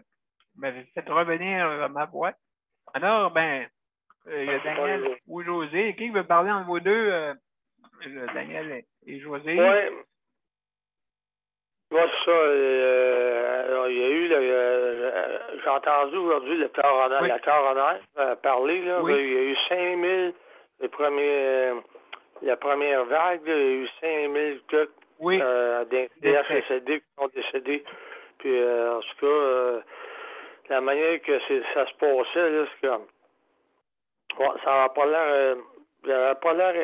fait revenir ma voix. Alors, il y a Daniel ou José quelqu'un qui veut parler entre vous deux, Daniel et José. Oui. Moi, ça, il y a eu, j'ai entendu aujourd'hui le coroner parler, là. Oui. Il y a eu 5000, la première vague, là, il y a eu 5000 trucs des CHSLD qui sont décédés. Puis, en tout cas, la manière que ça se passait, là, c'est comme... Ouais, ça n'a pas l'air... en tout cas, je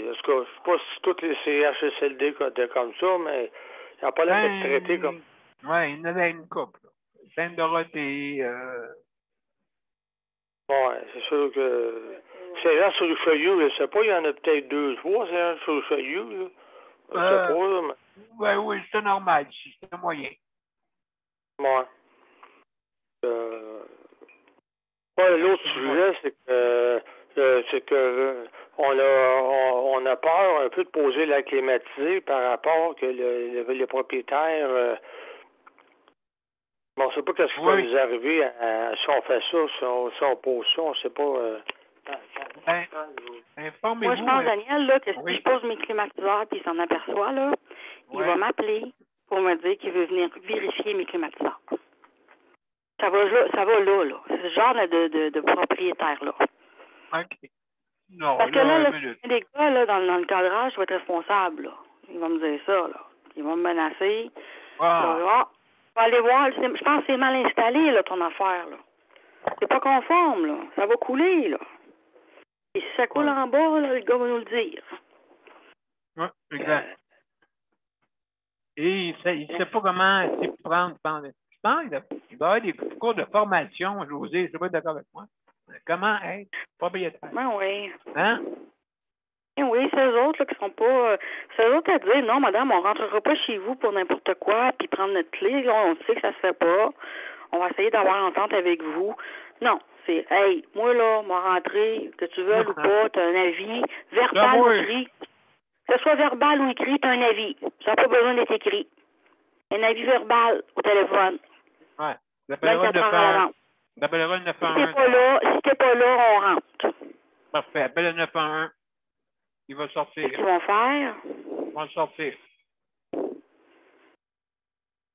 ne sais pas si toutes les CHSLD étaient comme ça, mais ça n'a pas l'air d'être traité comme... Oui, il y en avait une couple. Sainte-Dorothée... Oui, c'est sûr que... C'est là sur le Feuillou, je ne sais pas, il y en a peut-être 2, 3, c'est là sur le Feuillou, là. Je ne sais pas, là, mais... Oui, c'est normal ici, c'est moyen. Ouais. L'autre sujet, c'est que on a peur un peu de poser la climatisée par rapport que les propriétaires on ne sait pas qu'est-ce qui va nous arriver si on fait ça, si on pose ça, on ne sait pas. Informez-vous. Moi, je pense, Daniel, là, que si je pose mes climatiseurs et il s'en aperçoit, là, il va m'appeler pour me dire qu'il veut venir vérifier mes climatiseurs. Ça va là. C'est ce genre de propriétaire-là. OK. Non, parce que là, les gars, là, dans le cadrage, je vais être responsable, là. Ils vont me dire ça, là. Ils vont me menacer. On va aller voir. Je pense que c'est mal installé, là, ton affaire, là. C'est pas conforme, là. Ça va couler, là. Et si ça coule en bas, là, le gars va nous le dire. Oui, exact. Et il ne sait pas comment s'y prendre. Je pense qu'il doit y avoir des cours de formation, José, je ne suis pas d'accord avec moi. Comment être propriétaire? Ben oui. Hein? Oui, c'est eux autres là, qui sont pas... c'est eux autres à dire, non, madame, on ne rentrera pas chez vous pour n'importe quoi, puis prendre notre clé. Là, on sait que ça se fait pas. On va essayer d'avoir entente avec vous. Non, c'est, hey, moi, là, m'a rentré, que tu veuilles ou pas, tu as un avis, verbal ou écrit. Que ce soit verbal ou écrit, tu as un avis. Ça n'a pas besoin d'être écrit. Un avis verbal au téléphone. Oui. L'appellera le 911. Si t'es pas là, on rentre. Parfait. Appelle le 911. Il va sortir. Qu'est-ce qu'ils vont faire? Ils vont sortir.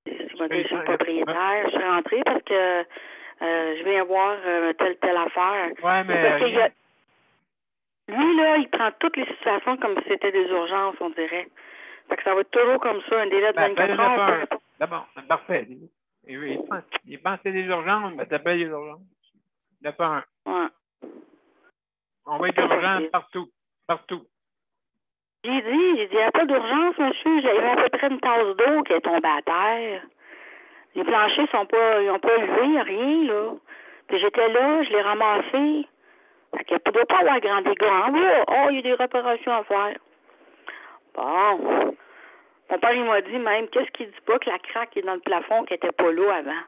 Je vais dire, je suis propriétaire. Je suis rentrée parce que je viens voir telle affaire. Oui, mais... Lui, là, il prend toutes les situations comme si c'était des urgences, on dirait. Fait que ça va être toujours comme ça, un délai de 24 heures. D'abord, parfait. Il pense que c'est des urgences, mais t'appelles les urgences. 911. Ouais. On va être urgent partout. J'ai dit, il n'y a pas d'urgence, monsieur. J'avais à peu près une tasse d'eau qui est tombée à terre. Les planchers ils n'ont pas levé, rien, là. Puis j'étais là, je l'ai ramassé. Fait qu'il ne doit pas avoir grand dégât en bas. Oh, il y a des réparations à faire. Bon. Mon père, il m'a dit même, qu'est-ce qu'il dit pas que la craque est dans le plafond qui n'était pas là avant?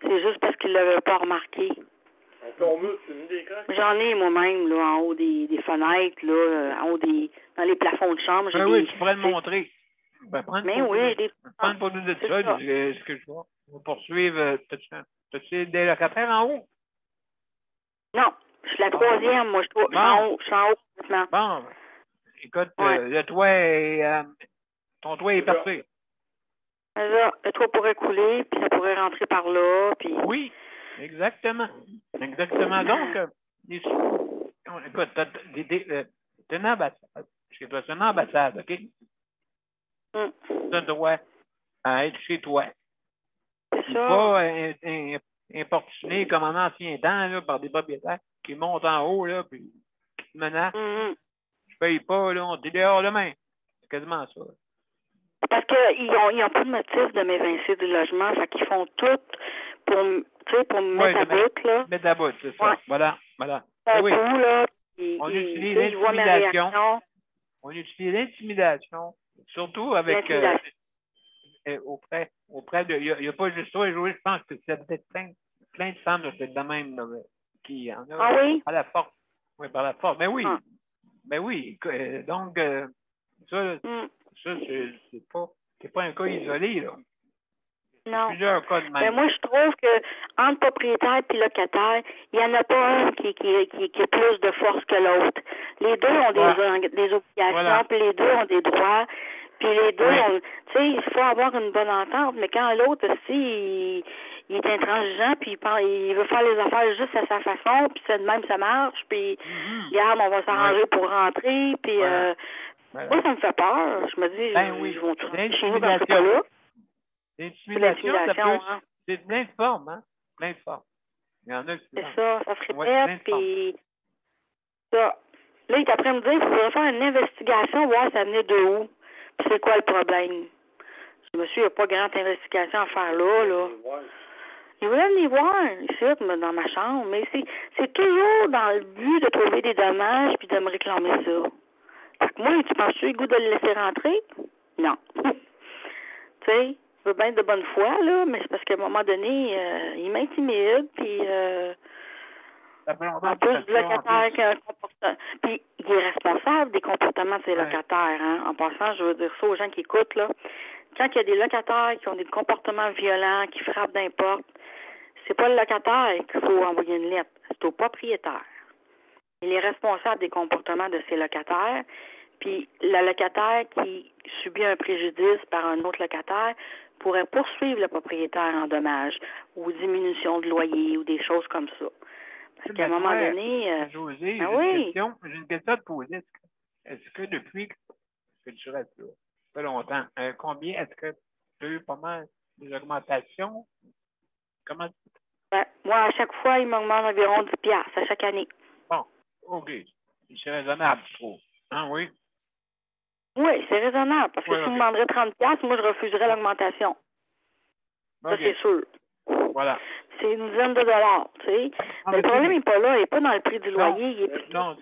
C'est juste parce qu'il ne l'avait pas remarqué. J'en ai moi-même, là, en haut des fenêtres, là, en haut dans les plafonds de chambre. Oui, tu pourrais le montrer. Mais oui, prendre pour nous de ça, ce que je vois. On va poursuivre. T'as-tu des locataires en haut? Non, je suis la troisième, moi, je suis en haut maintenant. Bon, écoute, le toit est... ton toit est parfait. Le toit pourrait couler, puis ça pourrait rentrer par là, puis... Oui, exactement. Donc, écoute, t'es une ambassade. Chez toi, c'est une ambassade, OK? Tu as le droit à être chez toi. C'est ça. Pas importuné comme en ancien temps, là, par des propriétaires qui montent en haut, là, puis qui te menacent. Je paye pas, là, on t'est dehors demain. C'est quasiment ça. Parce qu'ils n'ont pas de motif de m'évincer du logement, fait qu'ils font tout pour me mettre à bout, là. Mettre à bout, c'est ça. Ouais. Voilà. Oui. Là, on utilise l'intimidation. On utilise l'intimidation, surtout avec auprès de... Il n'y a pas juste toi, je pense que c'est peut-être plein de femmes de même là, qui en ont à la force. Oui, par la force. Mais oui. Mais oui. Donc, ça c'est pas un cas isolé, là. Non. Plusieurs cas de même. Mais moi, je trouve que entre propriétaire et locataire, il n'y en a pas un qui a plus de force que l'autre. Les deux ont des obligations, puis les deux ont des droits, puis les deux ont... Tu sais, il faut avoir une bonne entente, mais quand l'autre aussi, il est intransigeant, puis il veut faire les affaires juste à sa façon, puis c'est de même ça marche, puis regarde, on va s'arranger pour rentrer, puis moi, ça me fait peur. Je me dis, ils vont tout chez nous dans ce cas-là. L'intimidation, c'est plein de formes, hein? Plein de formes. Il y en a qui... C'est ça se répète, puis ça. Là, il est après me dire qu'il faudrait faire une investigation, voir ça venait de où, puis c'est quoi le problème. Je me suis dit, il n'y a pas grande investigation à faire là. Il voulait venir voir, ici, dans ma chambre, mais c'est toujours dans le but de trouver des dommages puis de me réclamer ça. Fait que moi, tu penses-tu le goût de le laisser rentrer? Non. Tu sais, je veux bien de bonne foi, là, mais c'est parce qu'à un moment donné, il m'intimide, puis en plus du locataire qui a un comportement. Puis il est responsable des comportements de ses locataires, hein. En passant, je veux dire ça aux gens qui écoutent, là. Quand il y a des locataires qui ont des comportements violents, qui frappent d'un porte, c'est pas le locataire qu'il faut envoyer une lettre, c'est au propriétaire. Il est responsable des comportements de ses locataires, puis le locataire qui subit un préjudice par un autre locataire pourrait poursuivre le propriétaire en dommages ou diminution de loyer ou des choses comme ça. Parce qu'à un moment donné... Josée, j'ai une question à te poser. Est-ce que depuis que tu restes là, ça fait longtemps, combien est-ce que tu as eu pas mal des augmentations? Comment? Moi, à chaque fois, il m'augmente environ 10$ à chaque année. Bon, OK. C'est raisonnable, je trouve. Hein, oui? Oui, c'est raisonnable. Parce que si vous me demanderez 30$, moi, je refuserais l'augmentation. Ça, c'est sûr. Voilà. C'est une dizaine de dollars, tu sais. Mais le problème n'est pas là. Il n'est pas dans le prix du loyer. Non,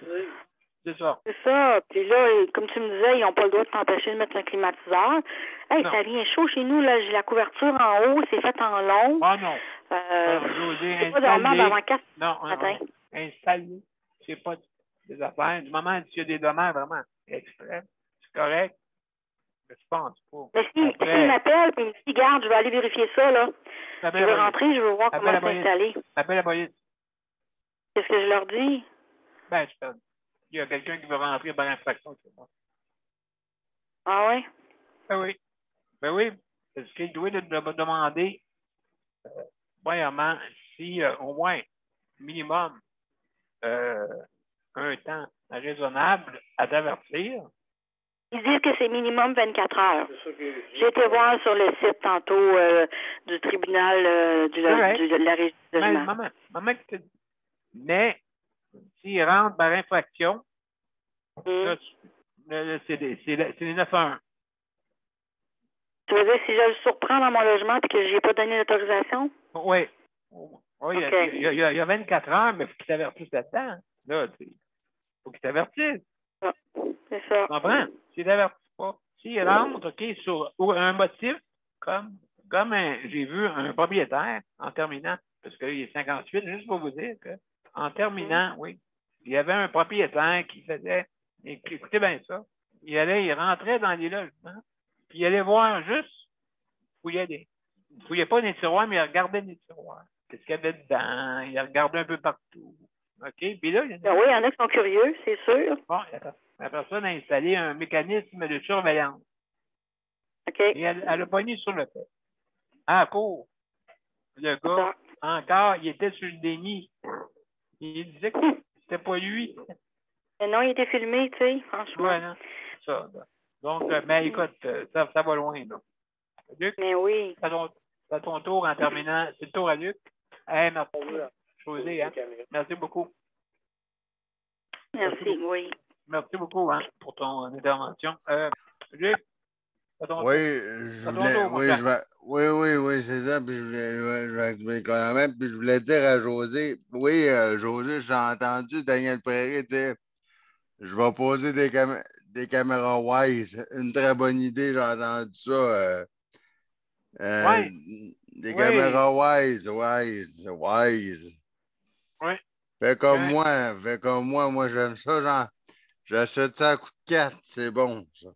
c'est ça. C'est ça. Puis là, comme tu me disais, ils n'ont pas le droit de t'empêcher de mettre un climatiseur. Hey, ça vient chaud chez nous, là. J'ai la couverture en haut, c'est fait en long. Ah non. C'est pas normal avant 4 matin. Installé. C'est pas des affaires. Du moment où il y a des dommages vraiment extrêmes, c'est correct. Je pense pas. Mais s'il m'appelle et il me dit, garde, je vais aller vérifier ça, là. Je veux rentrer, je veux voir comment c'est installé. Appelle la police. Qu'est-ce que je leur dis? Ben, il y a quelqu'un qui veut rentrer par infraction, c'est bon. Ah oui? Ben oui. Ben oui. Parce qu'il doit me demander, premièrement, si au moins, minimum, un temps raisonnable à t'avertir. Ils disent que c'est minimum 24 heures. J'ai été voir sur le site tantôt du tribunal de la régie de jugement. Maman, mais s'il rentre par infraction, là, c'est les 9-1. Tu veux dire si je le surprends dans mon logement et que je n'ai pas donné l'autorisation? Oui. Il y a 24 heures, mais il faut qu'il t'avertisse là-dedans. Là, il faut qu'il t'avertisse. C'est ça. Tu comprends? S'il t'avertisse pas. S'il rentre, OK, sur un motif, comme j'ai vu un propriétaire en terminant, parce qu'il est 58, juste pour vous dire qu'en terminant, oui, il y avait un propriétaire qui faisait, écoutez bien ça, il rentrait dans les logements, puis il allait voir juste, il fouillait pas les tiroirs, mais il regardait les tiroirs. Qu'est-ce qu'il y avait dedans? Il regardait un peu partout. OK? Puis là, oui, il y en a qui sont curieux, c'est sûr. Bon, la personne a installé un mécanisme de surveillance. OK. Et elle a pogné sur le fait. À la cour, le gars, encore, il était sur le déni. Il disait que c'était pas lui. Mais non, il était filmé, tu sais, franchement. Ouais, non. Ça. Donc, mais écoute, ça va loin, là. Luc? Mais oui. C'est à ton tour en terminant. C'est le tour à Luc. Merci. Josée, hein? Merci beaucoup. Merci, oui. Merci beaucoup pour ton intervention. Luc, à ton tour. Oui, c'est ça. Puis je vais économiser. Puis je voulais dire à Josée, oui, Josée, j'ai entendu Daniel Prairie dire, je vais poser des caméras Wise. Une très bonne idée, j'ai entendu ça. Des caméras Wise. Oui. Fais comme moi, j'aime ça, genre, j'achète ça à coût de 4, c'est bon, ça.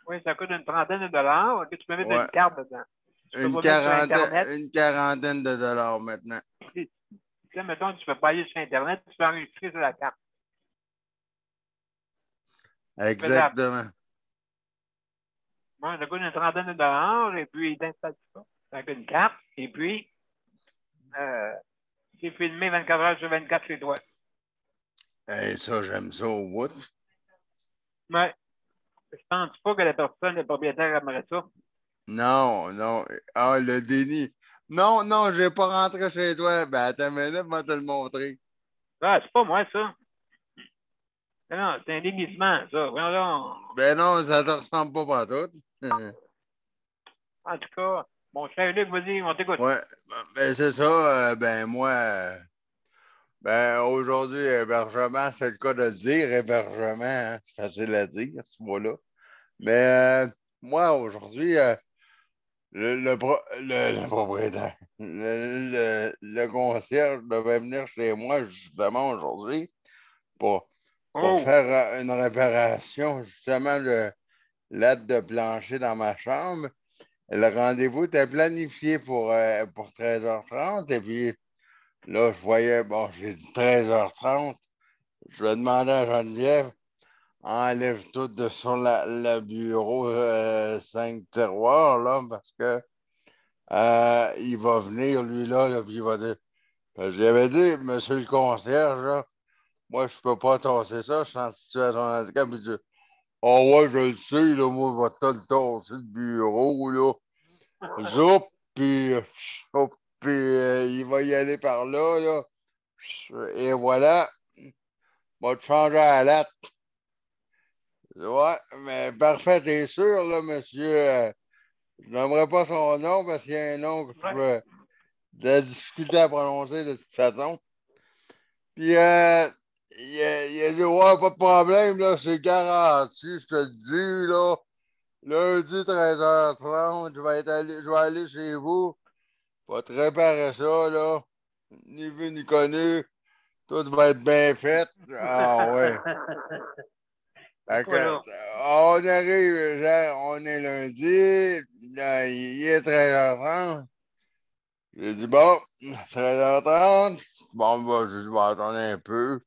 Oui, ça coûte une trentaine de dollars. Tu peux mettre une carte dedans. Une quarantaine de dollars maintenant. Tu sais, mettons, tu ne peux pas aller sur Internet, tu peux enregistrer sur la carte. Exactement. Moi, ça coûte une trentaine de dollars, et puis il t'installe ça avec une carte, et puis c'est filmé 24 heures sur 24 chez toi. Et ça, j'aime ça au bout. Mais je pense pas que la personne, le propriétaire, aimerait ça. Non, non. Ah, le déni. Non, non, je n'ai pas rentré chez toi. Ben, attends une minute, je vais te le montrer. Ah, c'est pas moi, ça. Non, c'est un déguisement, ça. Voyons. Ben non, ça te ressemble pas partout. En tout cas, mon cher Luc, vas-y, on t'écoute. Ouais, ben c'est ça. Ben moi, ben aujourd'hui, hébergement, c'est le cas de le dire, hébergement, hein, c'est facile à dire, ce mot-là. Mais moi, aujourd'hui, le propriétaire, le concierge devait venir chez moi justement aujourd'hui pour faire une réparation, justement, de l'aide de plancher dans ma chambre. Le rendez-vous était planifié pour 13h30 et puis là, je voyais, bon, j'ai dit 13h30. Je vais demander à Geneviève, enlève tout de sur le bureau 5 tiroirs, là, parce que il va venir, lui, là, puis il va dire. J'avais dit, monsieur le concierge, là, moi, je peux pas tasser ça, je suis en situation de handicap. Il dit, oh ouais, je le sais, là, moi, je vais te le tasser le bureau, là. Zoup, puis il va y aller par là, là. Et voilà, va te changer à la latte. Ouais, mais parfait, t'es sûr, là, monsieur? Je n'aimerais pas son nom parce qu'il y a un nom que je veux de la difficulté à prononcer de toute façon. Puis, il a dit, ouais, pas de problème, là, c'est garanti, je te le dis, là. Lundi, 13h30, je vais aller chez vous. Je vais te réparer ça, là. Ni vu ni connu. Tout va être bien fait. Ah, ouais. Fait que, on arrive, on est lundi, là, il est 13h30. J'ai dit, bon, 13h30. Bon, bah, je vais attendre un peu.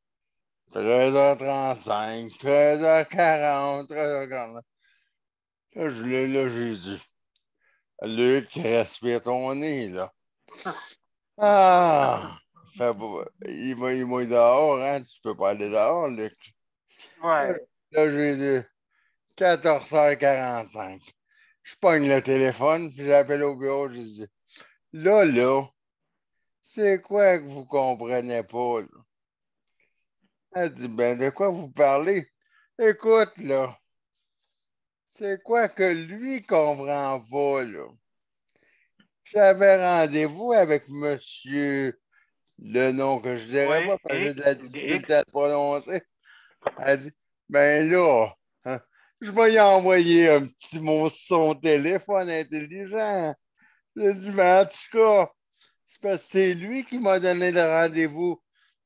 13h35, 13h40, 13h40. Là, j'ai dit, Luc, respire ton nez, là. Ah! Il m'a dehors, hein? Tu peux pas aller dehors, Luc. Ouais. Là, j'ai dit 14h45. Je pogne le téléphone, puis j'appelle au bureau, je dis là, c'est quoi que vous comprenez pas, là? Elle dit, ben, de quoi vous parlez? Écoute, là, c'est quoi que lui comprend pas, là? J'avais rendez-vous avec monsieur, le nom que je dirais pas, parce que j'ai de la difficulté à le prononcer. Elle dit, ben là, hein, je vais lui envoyer un petit mot sur son téléphone intelligent. Je dis, mais en tout cas, c'est parce que c'est lui qui m'a donné le rendez-vous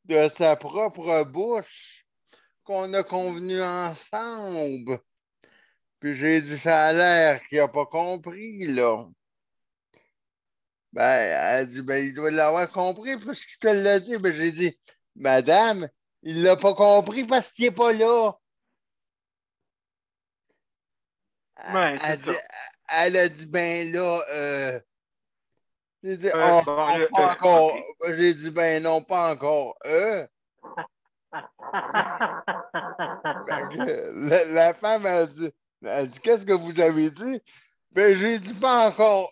de sa propre bouche qu'on a convenu ensemble. Puis j'ai dit, ça a l'air qu'il n'a pas compris, là. Ben, elle dit, ben, il doit l'avoir compris parce qu'il te l'a dit. Ben, j'ai dit, madame, il l'a pas compris parce qu'il n'est pas là. Ouais, elle a dit, ben là, j'ai dit, bon, pas encore. J'ai dit, ben non, pas encore. La femme a dit, qu'est-ce que vous avez dit? Ben, j'ai dit, pas encore.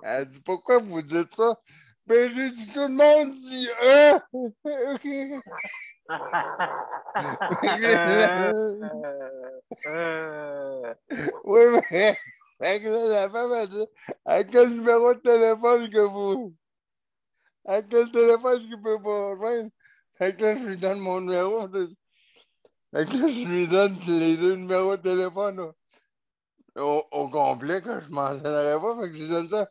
Elle dit, pourquoi vous dites ça? Ben, j'ai dit, tout le monde dit Oui, mais fait que là, la femme a dit, à quel numéro de téléphone que vous... À quel téléphone je peux pas rejoindre? Fait que là, je lui donne mon numéro. Fait que là, je lui donne les deux numéros de téléphone là, au complet, que je m'en donnerais pas. Fait que je lui donne ça.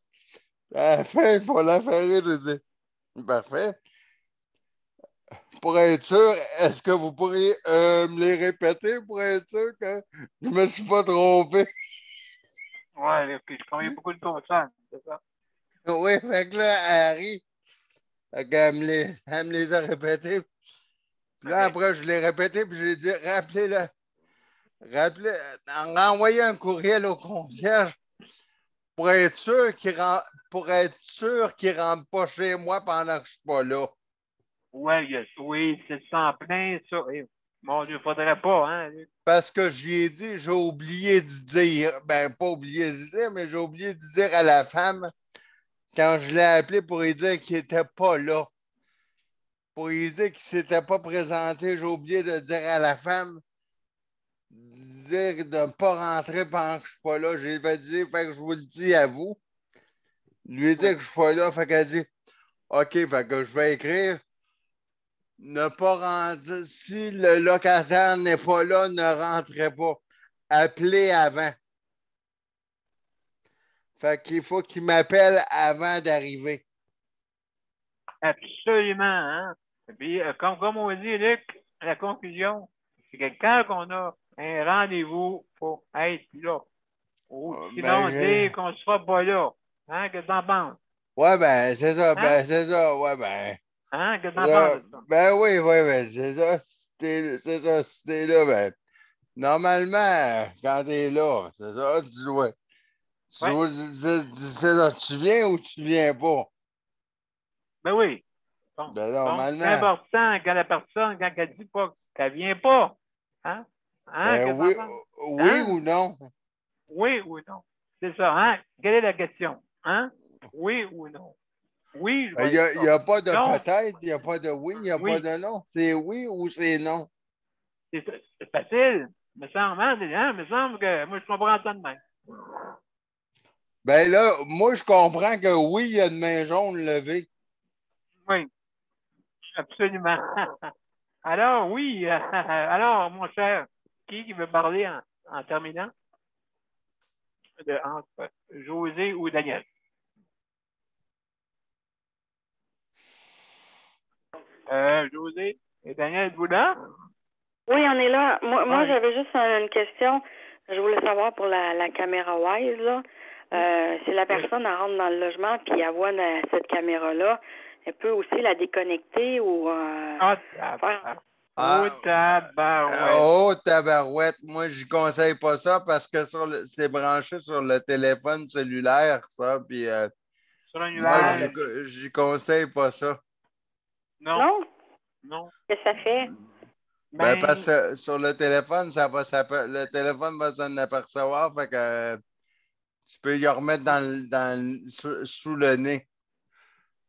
À la fin, pour la faire rire, je dis, parfait. Pour être sûr, est-ce que vous pourriez me les répéter pour être sûr que je me suis pas trompé? Ouais, puis je connais beaucoup de consonnes, c'est ça? Oui, fait que là, elle rit. Fait qu'elle me les a répétés. Puis là, après, je l'ai répété, puis j'ai dit, rappelez-le. Renvoyez un courriel au concierge pour être sûr qu'il ne rentre pas chez moi pendant que je ne suis pas là. Oui, c'est ça en plein, ça. Mon Dieu, il ne faudrait pas, hein? Parce que je lui ai dit, j'ai oublié de dire, ben pas oublié de dire, mais j'ai oublié de dire à la femme, quand je l'ai appelé pour lui dire qu'il n'était pas là, pour lui dire qu'il ne s'était pas présenté, j'ai oublié de dire à la femme, dire de ne pas rentrer pendant que je ne suis pas là. J'ai dit, fait que je vous le dis à vous. Lui dire que je ne suis pas là, fait qu'elle dit, OK, fait que je vais écrire. Ne pas rentrer. Si le locataire n'est pas là, ne rentrez pas. Appelez avant. Fait qu'il faut qu'il m'appelle avant d'arriver. Absolument, hein? Et puis, comme on dit, Luc, la conclusion, c'est que quand on a un rendez-vous, il faut être là. Ou sinon, dire qu'on ne sera pas là. Hein? Qu'est-ce que t'en penses? Ouais, ben, c'est ça. Hein? Ben, c'est ça. Ouais, ben. Hein? Qu'est-ce que t'en penses de ça? Ben oui, ben, c'est ça. C'est ça, si t'es là, ben. Normalement, quand t'es là, c'est ça, tu dois. C'est ça, tu viens ou tu viens pas? Ben oui. Bon, c'est important quand la personne, quand elle dit pas qu'elle vient pas. Hein? Ben oui, hein? Ou non? Oui ou non. C'est ça, hein? Quelle est la question? Hein? Oui ou non? Oui, je Il n'y a pas de peut-être, il n'y a pas de oui, il n'y a pas de non. C'est oui ou c'est non? C'est facile. Me semble, hein? Me semble que moi, je comprends ça de même. Ben là, moi, je comprends que oui, il y a une main jaune levée. Oui, absolument. Alors, oui. Alors, mon cher, qui veut parler en terminant? Entre José ou Daniel? José et Daniel, êtes-vous là? Oui, on est là. Moi j'avais juste une question. Je voulais savoir pour la caméra Wise, là. Si la personne elle rentre dans le logement puis elle voit cette caméra-là, elle peut aussi la déconnecter ou tabarouette. Oh, tabarouette. Moi, je conseille pas ça parce que c'est branché sur le téléphone cellulaire, ça. Puis, sur un nuage. Moi, je conseille pas ça. Non? Qu'est-ce que ça fait? Ben, parce que sur le téléphone, le téléphone va s'en apercevoir, fait que tu peux y remettre sous le nez.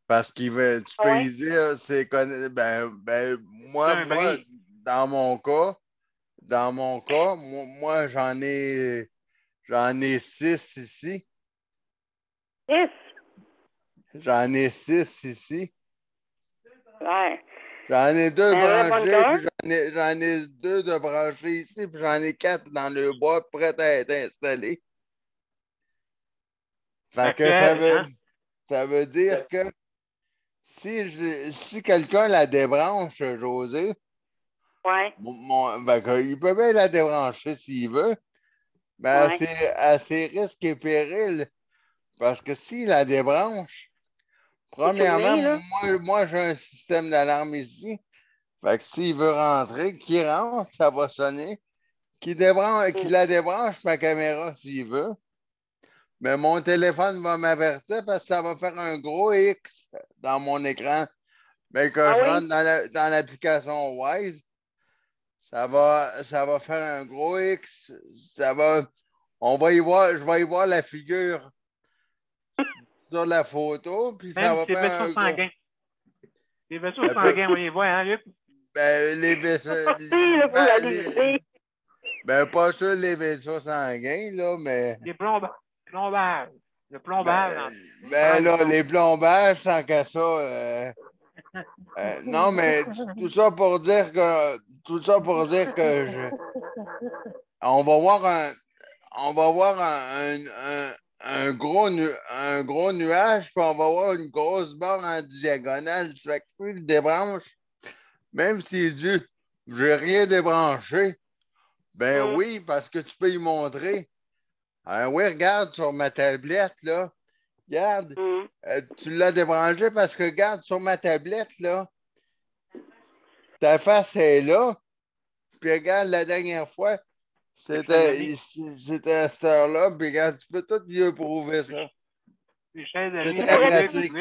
Parce tu peux y dire, moi, dans mon cas, moi, j'en ai 6 ici. 6? J'en ai 6 ici. Ouais. J'en ai 2 branchés, puis j'en ai 2 de branchés ici, puis j'en ai 4 dans le bois prêts à être installés. Fait que ça veut dire que si quelqu'un la débranche, José, il peut bien la débrancher s'il veut, mais à ses risques et périls. Parce que s'il la débranche, premièrement, moi j'ai un système d'alarme ici. Fait que s'il veut rentrer, qu'il rentre, ça va sonner. Qu'il la débranche, ma caméra, s'il veut. Mais mon téléphone va m'avertir parce que ça va faire un gros X dans mon écran. Mais quand je rentre dans l'application Wise, ça va faire un gros X. Je vais y voir la figure sur la photo, puis ça va faire un gros... Les vaisseaux sanguins, on les voit, hein, Luc? Ben, les vaisseaux... pas sûr les vaisseaux sanguins, là, mais... Les plombages. Le plombage. Là, les plombages, tant qu'à ça... non, mais tout ça pour dire que on va voir un gros nuage, puis on va voir une grosse barre en diagonale. Ça fait que si il débranche, même s'il dit j'ai rien débranché, ben oui, parce que tu peux y montrer. Oui, regarde sur ma tablette, là. Regarde, tu l'as débranché parce que, regarde, sur ma tablette, là, ta face est là. Puis regarde, la dernière fois, c'était à cette heure-là. Puis regarde, tu peux tout lui prouver ça. Michel, c'est très pratique.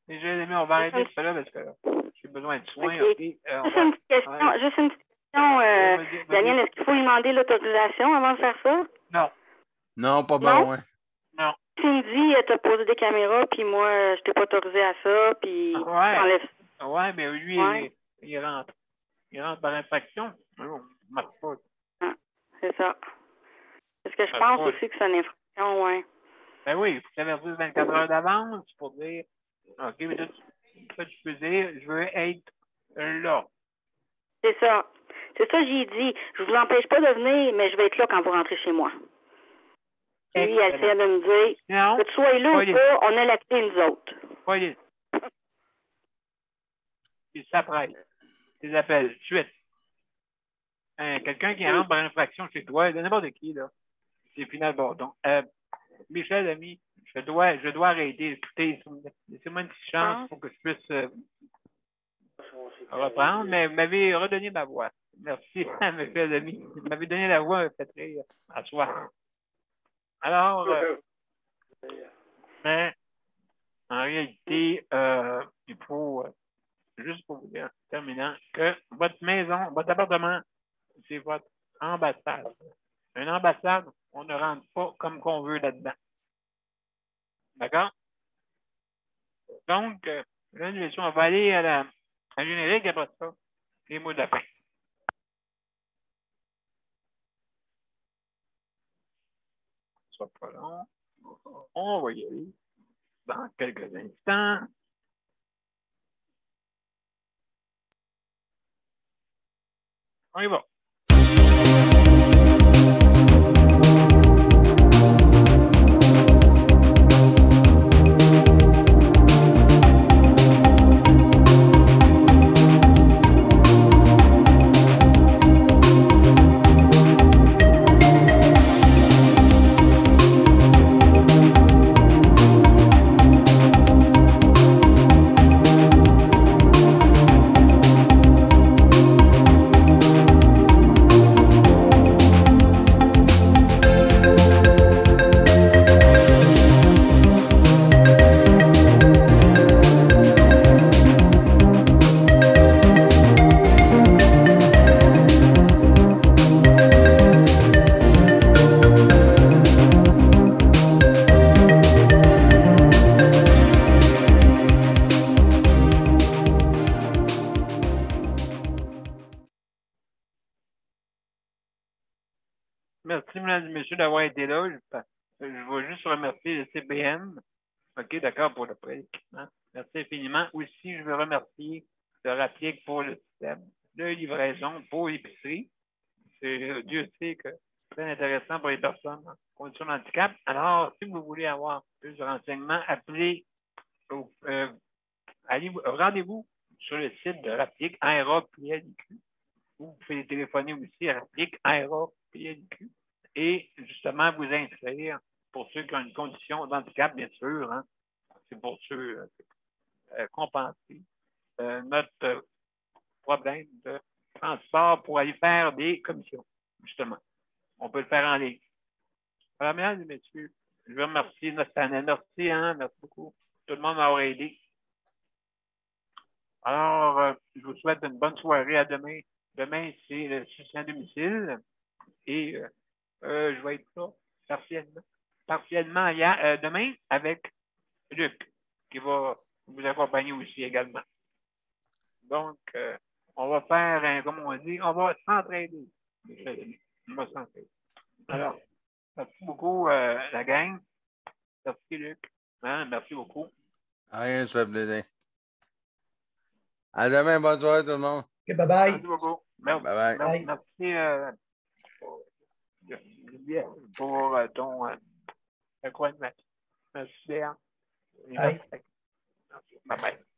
Michel, amis, on va arrêter ça là parce que j'ai besoin de soins. Okay. Juste une petite question. Daniel, est-ce qu'il faut lui demander l'autorisation avant de faire ça? Non. Non, pas besoin. Non. Tu me dis, tu as posé des caméras, puis moi, je t'ai pas autorisé à ça, puis ouais, mais lui, il rentre. Il rentre par infraction. Non, ça marche pas. Ah, c'est ça. Parce que je pense aussi que c'est une infraction, ouais. Ben oui, il faut t'avertir 24 heures d'avance pour dire, OK, mais là, tu peux dire, je veux être là. C'est ça. C'est ça que j'ai dit. Je vous empêche pas de venir, mais je vais être là quand vous rentrez chez moi. Lui, il essaie de me dire, que tu sois là ou pas, on a la clé, nous autres. Oui. Il s'apprête. Il appelle. Suite. Quelqu'un qui rentre par infraction chez toi, de n'importe qui, là. C'est final Bordon. Michel, ami, je dois arrêter. Écoutez, laissez-moi une petite chance pour que je puisse reprendre, mais vous m'avez redonné ma voix. Merci, Michel, ami. Vous m'avez donné la voix, peut-être, à soi. Alors, mais en réalité, il faut, juste pour vous dire, terminant, que votre maison, votre appartement, c'est votre ambassade. Une ambassade, on ne rentre pas comme qu'on veut là-dedans. D'accord? Donc, là, on va aller à générique après ça, les mots de la fin. Ça sera pas long. On va y aller dans quelques instants. On y va. Merci, mesdames et messieurs, d'avoir été là. Je veux juste remercier le CBM. OK, d'accord, pour le prêt d'équipement. Merci infiniment. Aussi, je veux remercier le RAPIC pour le système de livraison pour l'épicerie. Dieu sait que c'est très intéressant pour les personnes en condition de handicap. Alors, si vous voulez avoir plus de renseignements, rendez-vous sur le site de RAPIC, RAPIQ. Vous pouvez téléphoner aussi à RAPIC, RAPIQ. Et justement, vous inscrire pour ceux qui ont une condition d'handicap, bien sûr. Hein, c'est pour ceux compenser notre problème de transport pour aller faire des commissions, justement. On peut le faire en ligne. Alors, mesdames et messieurs, je veux remercier notre panel. Merci, hein, merci beaucoup. Tout le monde m'a aidé. Alors, je vous souhaite une bonne soirée. À demain. Demain, c'est le soutien à domicile. Et je vais être là partiellement demain avec Luc, qui va vous accompagner aussi également. Donc, on va faire, comme on dit, on va s'entraider. On va s'entraider. Alors, merci beaucoup, la gang. Merci, Luc. Hein, merci beaucoup. Rien, ça fait plaisir. À demain, bonne soirée tout le monde. OK, bye-bye. Merci beaucoup. Merci, bye. Merci pour ton accompagnement. Merci, Léa. Bye. Bye-bye.